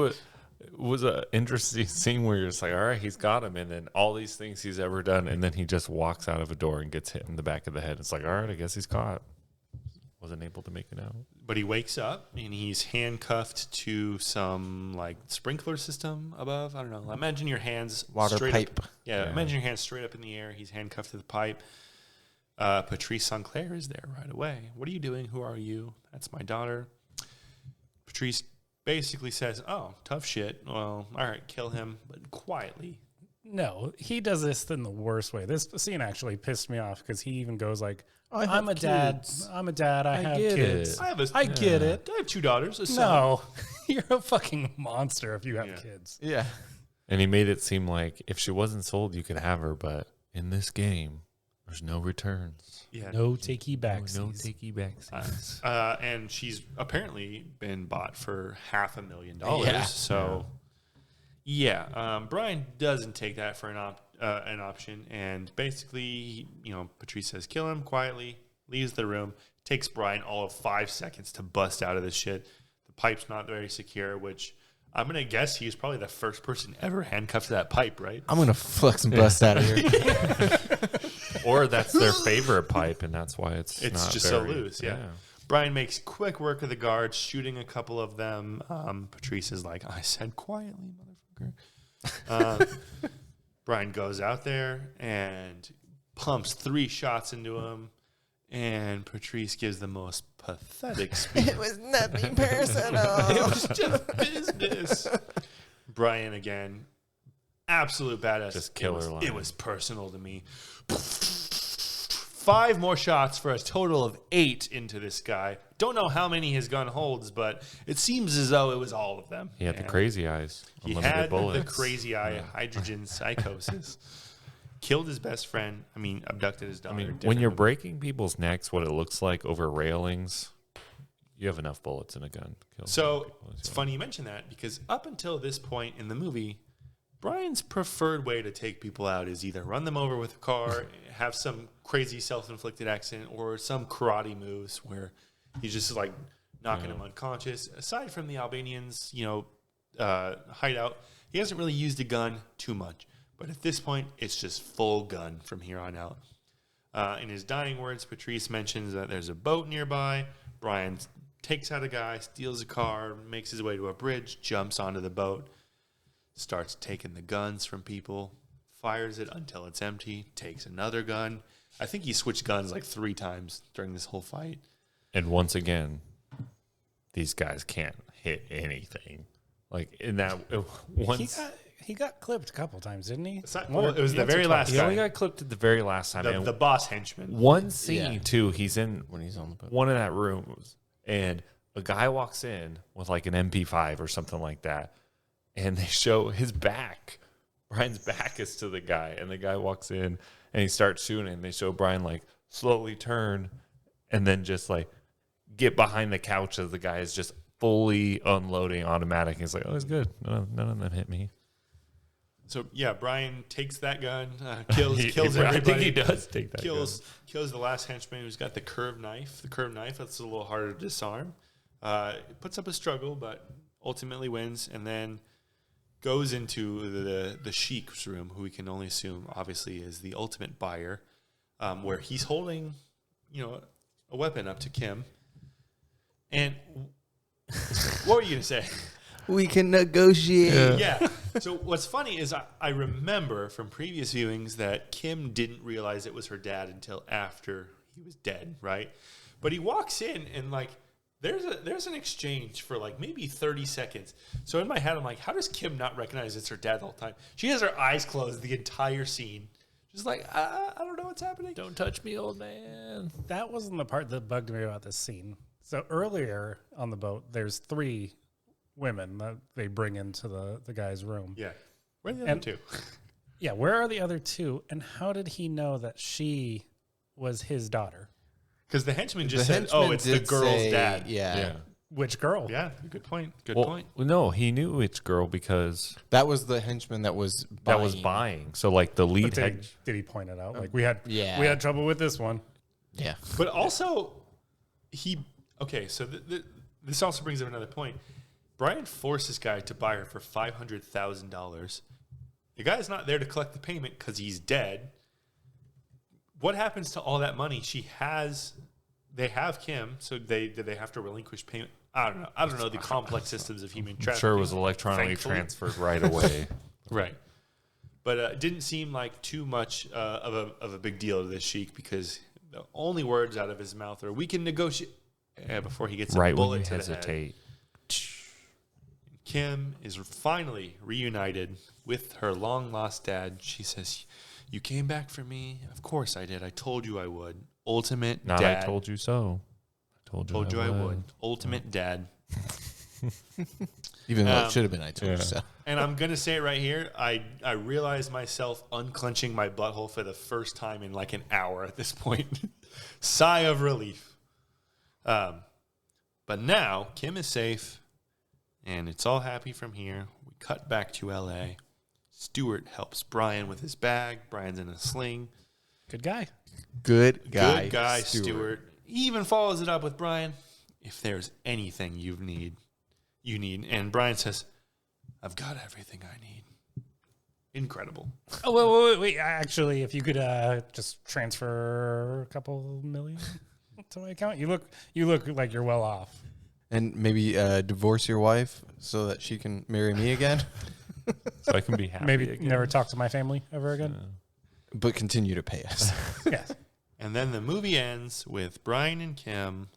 was an interesting scene where you're just like, all right, he's got him. And then all these things he's ever done. And then he just walks out of a door and gets hit in the back of the head. It's like, all right, I guess he's caught. Wasn't able to make it out. But he wakes up and he's handcuffed to some sprinkler system above. I don't know. Imagine your hands Water straight pipe. Up. Yeah, imagine your hands straight up in the air. He's handcuffed to the pipe. Patrice Sinclair is there right away. "What are you doing? Who are you?" "That's my daughter." Patrice basically says, "Oh, tough shit. Well, all right, kill him, but quietly." No, he does this in the worst way. This scene actually pissed me off because he even goes like, I I'm a dad. kids. I'm a dad. I have get kids. it. I get it. I have 2 daughters. A son. No, you're a fucking monster if you have kids. Yeah. And he made it seem like if she wasn't sold, you could have her. But in this game, there's no returns. Yeah. No takey backsies. No takey backsies. And she's apparently been bought for $500,000. Yeah. So, Brian doesn't take that for an option. And basically, Patrice says, "Kill him," quietly, leaves the room. Takes Brian all of 5 seconds to bust out of this shit. The pipe's not very secure, which I'm going to guess he's probably the first person ever handcuffed to that pipe, right? I'm going to flex and bust out of here. Or that's their favorite pipe, and that's why it's not just very, so loose, yeah. Brian makes quick work of the guards, shooting a couple of them. Patrice is like, "I said quietly, motherfucker." Brian goes out there and pumps 3 shots into him, and Patrice gives the most pathetic speech. It was nothing personal. It was just business. Brian, again, absolute badass. Just killer line. It was personal to me. 5 more shots for a total of 8 into this guy. Don't know how many his gun holds, but it seems as though it was all of them. He had the And crazy eyes. He Unlimited had bullets. the crazy eye, hydrogen psychosis. Killed his best friend. Abducted his daughter. I mean, when Different you're movie. breaking people's necks, what it looks like over railings, you have enough bullets in a gun. to kill So people as it's well. funny you mention that because up until this point in the movie, Brian's preferred way to take people out is either run them over with a car, have some crazy self-inflicted accident, or some karate moves where he's just knocking them unconscious. Aside from the Albanians, hideout, he hasn't really used a gun too much. But at this point, it's just full gun from here on out. In his dying words, Patrice mentions that there's a boat nearby. Brian takes out a guy, steals a car, makes his way to a bridge, jumps onto the boat, starts taking the guns from people, fires it until it's empty, takes another gun, I think he switched guns like 3 times during this whole fight. And once again, these guys can't hit anything. Like in that once. He got clipped a couple times, didn't he? Well, it was the very last He only guy. got clipped at the very last time. And The boss henchman. one scene Yeah. too, he's in When he's on the boat. one of that rooms, and a guy walks in with like an MP5 or something like that, and they show his back. Brian's back is to the guy, and the guy walks in and he starts shooting, and they show Brian like slowly turn and then just like get behind the couch as the guy is just fully unloading automatic. He's like, oh, it's good. None of them hit me. So yeah, Brian takes that gun, kills everybody. I think he does take that kills the last henchman who's got the curved knife. The curved knife, that's a little harder to disarm. It puts up a struggle, but ultimately wins, and then goes into the sheik's room, who we can only assume obviously is the ultimate buyer, where he's holding, a weapon up to Kim. And what were you gonna say? We can negotiate. Yeah. So what's funny is I remember from previous viewings that Kim didn't realize it was her dad until after he was dead, right? But he walks in and like there's an exchange for like maybe 30 seconds. So in my head I'm like, how does Kim not recognize it's her dad the whole time? She has her eyes closed the entire scene. Just like, I don't know what's happening. Don't touch me, old man. That wasn't the part that bugged me about this scene. So earlier on the boat, there's 3 women that they bring into the guy's room. Yeah. Where are the other two? Yeah, where are the other 2? And how did he know that she was his daughter? Because the henchman just The said, henchman it's the did girl's say- dad. Yeah. Which girl? Yeah, good point. Good Well, point. no, he knew which girl because That was the henchman that was buying. So like the lead But head. did he point it out? Like we had trouble with this one. Yeah. But also, so this also brings up another point. Brian forced this guy to buy her for $500,000. The guy's not there to collect the payment because he's dead. What happens to all that money? They have Kim, so did they have to relinquish payment? I don't know the complex systems of human trafficking. Sure was electronically thankfully. transferred right away. Right. But it didn't seem like too much of a big deal to this sheik, because the only words out of his mouth are, we can negotiate, before he gets a Right when bullet you to the head. hesitate. Kim is finally reunited with her long-lost dad. She says, you came back for me? Of course I did. I told you I would. Ultimate Not dad. I told you so. I told you I would. Ultimate dad. Even though it should have been I told you yeah. so. And I'm going to say it right here. I realized myself unclenching my butthole for the first time in like an hour at this point. Sigh of relief. But now Kim is safe and it's all happy from here. We cut back to L.A. Stuart helps Brian with his bag. Brian's in a sling. Good guy. Good guy. Good guy, Stuart. He even follows it up with Brian. If there's anything you need. And Brian says, I've got everything I need. Incredible. Oh, wait. Actually, if you could just transfer a couple million to my account. You look like you're well off. And maybe divorce your wife so that she can marry me again. So I can be happy Maybe again. never talk to my family ever again. But continue to pay us. Yes. And then the movie ends with Brian and Kim,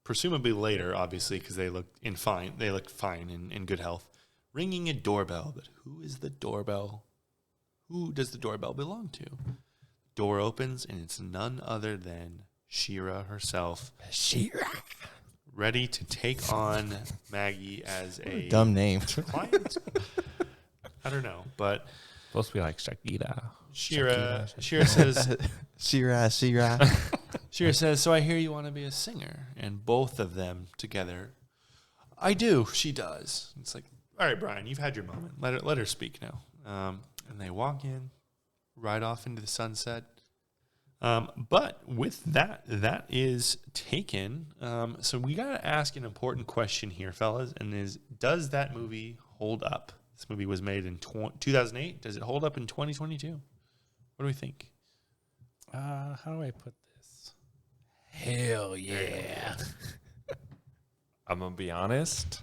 presumably later, obviously, because they looked fine and in good health, ringing a doorbell. But who is the doorbell? Who does the doorbell belong to? Door opens, and it's none other than Shira herself. Shira. Ready to take on Maggie as a Dumb name. client? I don't know, but Supposed to be like Shakira. Shira says, Shira. Shira says, so I hear you want to be a singer. And both of them together, I do. She does. It's like, all right, Brian, you've had your moment. Let her speak now. And they walk in, ride off into the sunset. But with that is taken. So we got to ask an important question here, fellas, and does that movie hold up? This movie was made in 2008. Does it hold up in 2022? What do we think? How do I put this? Hell yeah. I'm going to be honest.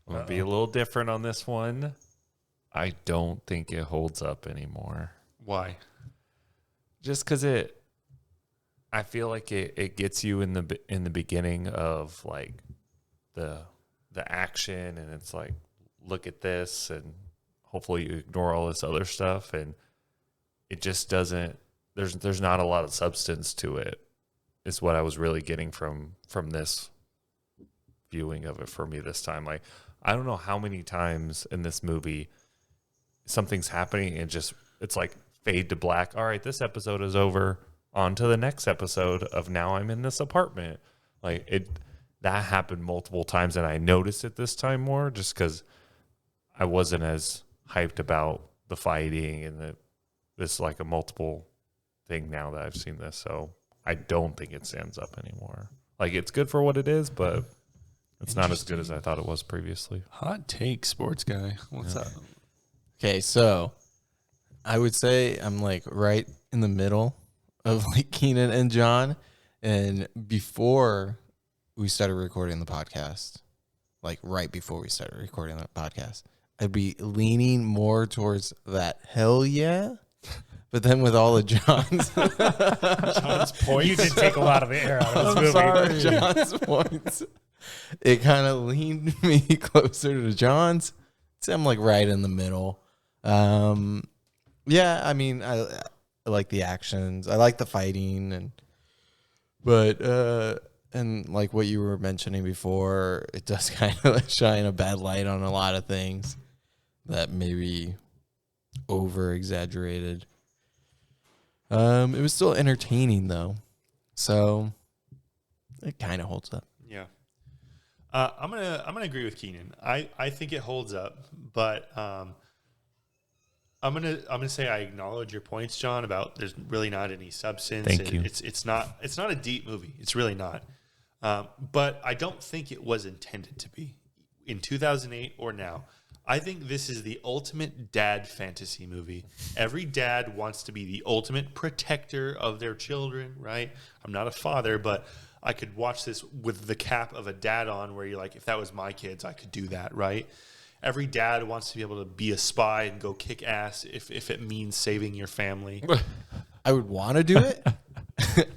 I'm going to be a little different on this one. I don't think it holds up anymore. Why? just because I feel like it gets you in the beginning of like the action, and it's like, look at this, and hopefully you ignore all this other stuff, and it just doesn't. There's not a lot of substance to it. Is what I was really getting from this viewing of it for me this time. Like, I don't know how many times in this movie something's happening and it's like fade to black. All right, this episode is over. On to the next episode of now I'm in this apartment. Like that happened multiple times, and I noticed it this time more just because I wasn't as hyped about the fighting and this like a multiple thing now that I've seen this. So I don't think it stands up anymore. Like, it's good for what it is, but it's not as good as I thought it was previously. Hot take, sports guy. What's up? Okay, so I would say I'm like right in the middle of like Keenan and John. And before we started recording the podcast, like right before we started recording the podcast, I'd be leaning more towards that hell yeah. But then with all of John's points, you did take a lot of the air out of this movie. John's points, it kind of leaned me closer to John's. So I'm like right in the middle. Yeah, I mean, I like the actions. I like the fighting, but like what you were mentioning before, it does kind of shine a bad light on a lot of things that maybe over exaggerated. It was still entertaining though, so it kind of holds up. Yeah, I'm gonna agree with Keenan. I think it holds up, but I'm gonna say I acknowledge your points, John, about there's really not any substance. Thank you. It's not a deep movie. It's really not. But I don't think it was intended to be in 2008 or now. I think this is the ultimate dad fantasy movie. Every dad wants to be the ultimate protector of their children, right? I'm not a father, but I could watch this with the cap of a dad on where you're like, if that was my kids, I could do that, right? Every dad wants to be able to be a spy and go kick ass if it means saving your family. I would want to do it.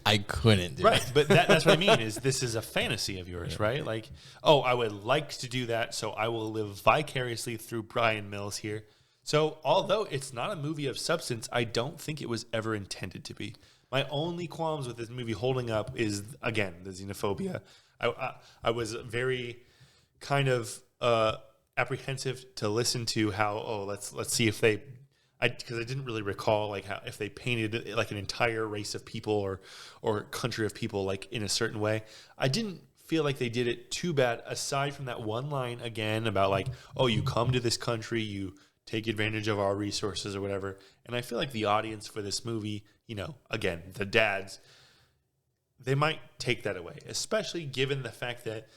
I couldn't do Right, it. but that's what I mean is this is a fantasy of yours, right? Like, oh, I would like to do that, so I will live vicariously through Brian Mills here. So although it's not a movie of substance, I don't think it was ever intended to be. My only qualms with this movie holding up is, again, the xenophobia. I was very kind of apprehensive to listen to how, let's see if they... because I didn't really recall like how if they painted like an entire race of people or country of people like in a certain way. I didn't feel like they did it too bad, aside from that one line again about like, oh, you come to this country, you take advantage of our resources or whatever. And I feel like the audience for this movie, again, the dads, they might take that away, especially given the fact that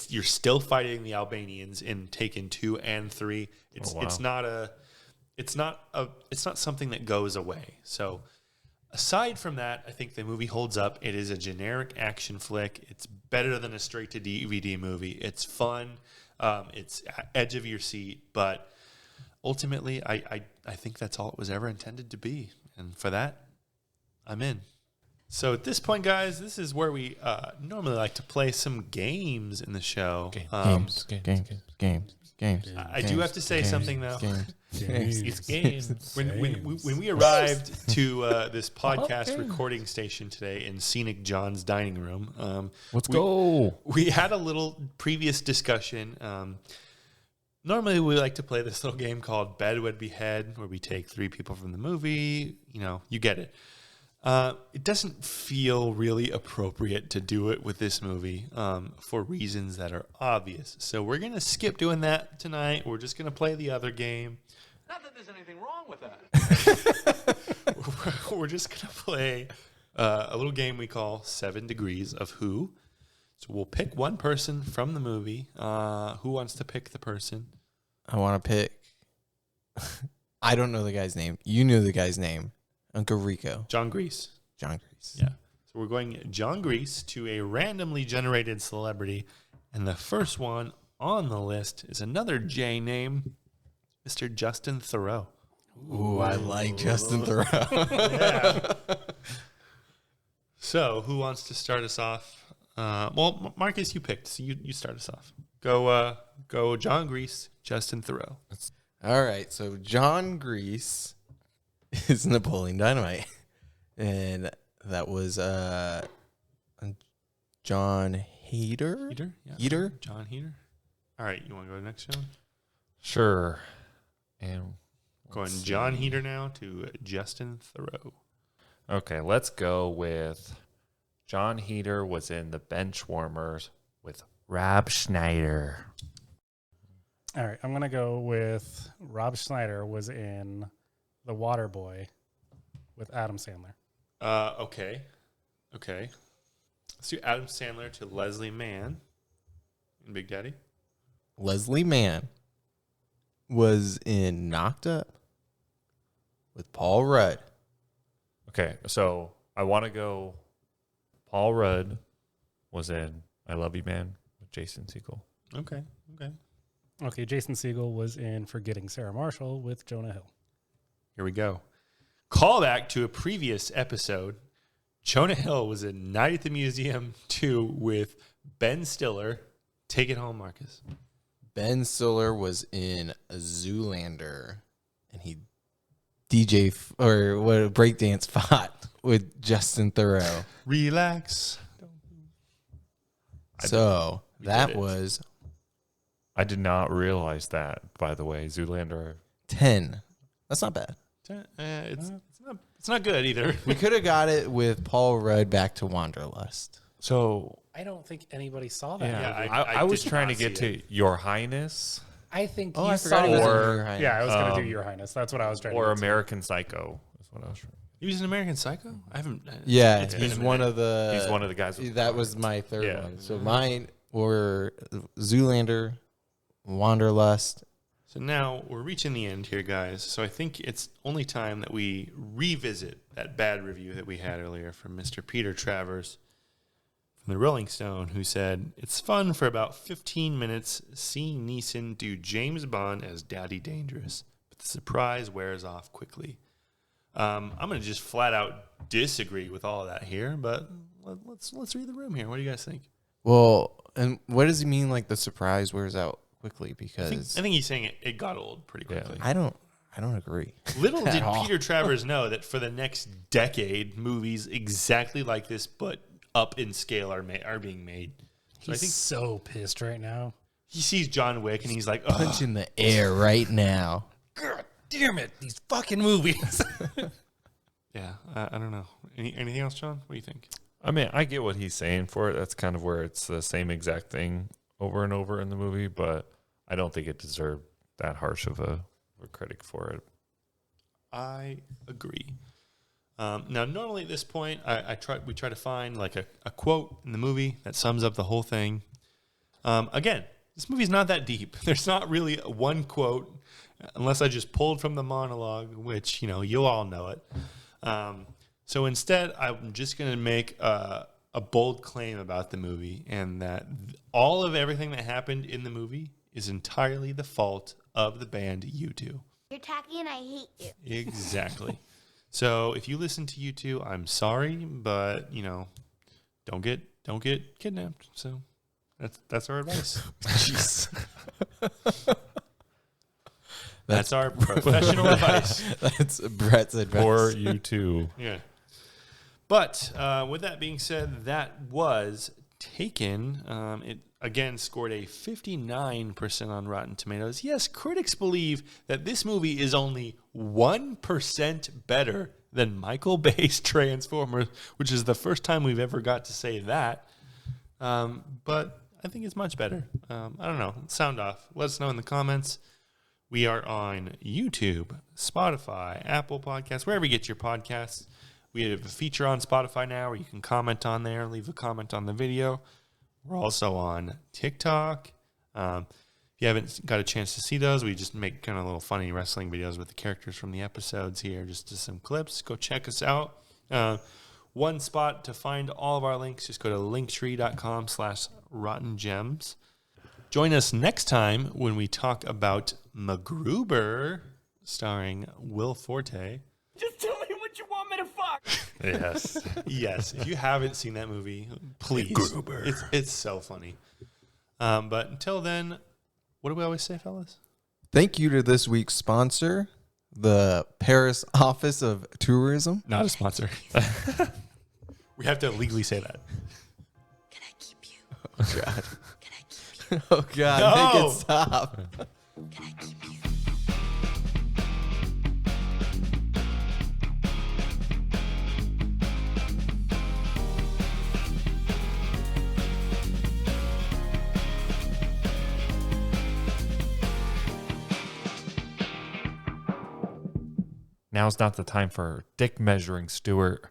you're still fighting the Albanians in Taken 2 and 3. It's not something that goes away. So aside from that, I think the movie holds up. It is a generic action flick. It's better than a straight to DVD movie. It's fun. It's edge of your seat, but ultimately I think that's all it was ever intended to be. And for that, I'm in. So at this point, guys, this is where we normally like to play some games in the show. Games. I do have to say something though. It's games. When we arrived to this podcast recording station today in Scenic John's dining room, Let's go. We had a little previous discussion. Normally, we like to play this little game called Bed Would Be Head, where we take 3 people from the movie. You get it. It doesn't feel really appropriate to do it with this movie for reasons that are obvious. So we're going to skip doing that tonight. We're just going to play the other game. Not that there's anything wrong with that. We're just going to play a little game we call 7 Degrees of Who. So we'll pick one person from the movie. Who wants to pick the person? I want to pick. I don't know the guy's name. You knew the guy's name. Uncle Rico. John Grease. John Grease. Yeah. So we're going John Grease to a randomly generated celebrity. And the first one on the list is another J name, Mr. Justin Theroux. Ooh, I like Justin Theroux. Yeah. So, who wants to start us off? Well, Marcus, you picked, so you start us off. Go John Grease, Justin Theroux. All right, so John Grease is Napoleon Dynamite. And that was John Heater? Yeah. Heater? John Heater. All right, you want to go to the next, John? Sure. And Going John Heater now to Justin Theroux. okay, let's go with John Heater was in The Benchwarmers with Rob Schneider. All right, I'm going to go with Rob Schneider was in The Waterboy with Adam Sandler. Okay. Let's do Adam Sandler to Leslie Mann in Big Daddy. Leslie Mann was in Knocked Up with Paul Rudd. Okay, so I want to go. Paul Rudd was in I Love You Man with Jason Segel. Okay, Jason Segel was in Forgetting Sarah Marshall with Jonah Hill. Here we go. Callback to a previous episode. Jonah Hill was in Night at the Museum 2 with Ben Stiller. Take it home, Marcus. Ben Stiller was in Zoolander, and he breakdance fought with Justin Theroux. Relax. So did that it. was I did not realize that, by the way. Zoolander. 10. That's not bad. It's not good either. We could have got it with Paul Rudd back to Wanderlust. So I don't think anybody saw that. yeah, Yeah, I was did trying to not get see to Your Highness I think Oh, you I forgot saw he was in it. Your Highness. Yeah, I was going to do Your Highness. That's what I was trying or to get to. American Psycho is what I was trying. He was in American Psycho? I haven't. Yeah, it's been he's a one minute. of the. He's one of the guys with That was my third Yeah. one. So mine were Zoolander, Wanderlust. So now we're reaching the end here, guys. So I think it's only time that we revisit that bad review that we had earlier from Mr. Peter Travers from the Rolling Stone, who said, "It's fun for about 15 minutes seeing Neeson do James Bond as Daddy Dangerous, but the surprise wears off quickly." I'm going to just flat out disagree with all of that here, but let's read the room here. What do you guys think? Well, and what does he mean? Like the surprise wears out quickly I because think he's saying it got old pretty Yeah. quickly. I don't agree. Little At did all. Peter Travers know that for the next decade, movies exactly like this, but up in scale, are being made. So He's I think so pissed right now. he sees John Wick and he's like, "Ugh." Punch in the air right now. God damn it, these fucking movies. Yeah, I don't know. Anything else, John? What do you think? I mean, I get what he's saying for it. That's kind of where it's the same exact thing over and over in the movie, but I don't think it deserved that harsh of a critic for it. I agree. Now, normally at this point, we try to find like a quote in the movie that sums up the whole thing. Again, this movie's not that deep. There's not really one quote, unless I just pulled from the monologue, which you'll all know it. So instead, I'm just going to make a bold claim about the movie, and that all of everything that happened in the movie is entirely the fault of the band U2. You're tacky and I hate you. Exactly. So if you listen to U2, I'm sorry, but don't get kidnapped. So that's our advice. Jeez. That's our professional advice. That's Brett's advice. For you too. Yeah. But with that being said, that was Taken. It again scored a 59% on Rotten Tomatoes. Yes, critics believe that this movie is only 1% better than Michael Bay's Transformers, which is the first time we've ever got to say that. But I think it's much better. I don't know. Sound off. Let us know in the comments. We are on YouTube, Spotify, Apple Podcasts, wherever you get your podcasts. We have a feature on Spotify now where you can comment on there, leave a comment on the video. We're also on TikTok. If you haven't got a chance to see those, we just make kind of little funny wrestling videos with the characters from the episodes here, just some clips. Go check us out. One spot to find all of our links, just go to linktree.com/rottengems. Join us next time when we talk about MacGruber, starring Will Forte. Just tell me what you want me to fuck. Yes. Yes. If you haven't seen that movie, please. It's so funny. But until then, what do we always say, fellas? Thank you to this week's sponsor, the Paris Office of Tourism. Not a sponsor. We have to legally say that. Can I keep you? Oh, God. Can I keep you? Oh, God. No. Make it stop. Can I keep you? Now's not the time for dick measuring, Stuart.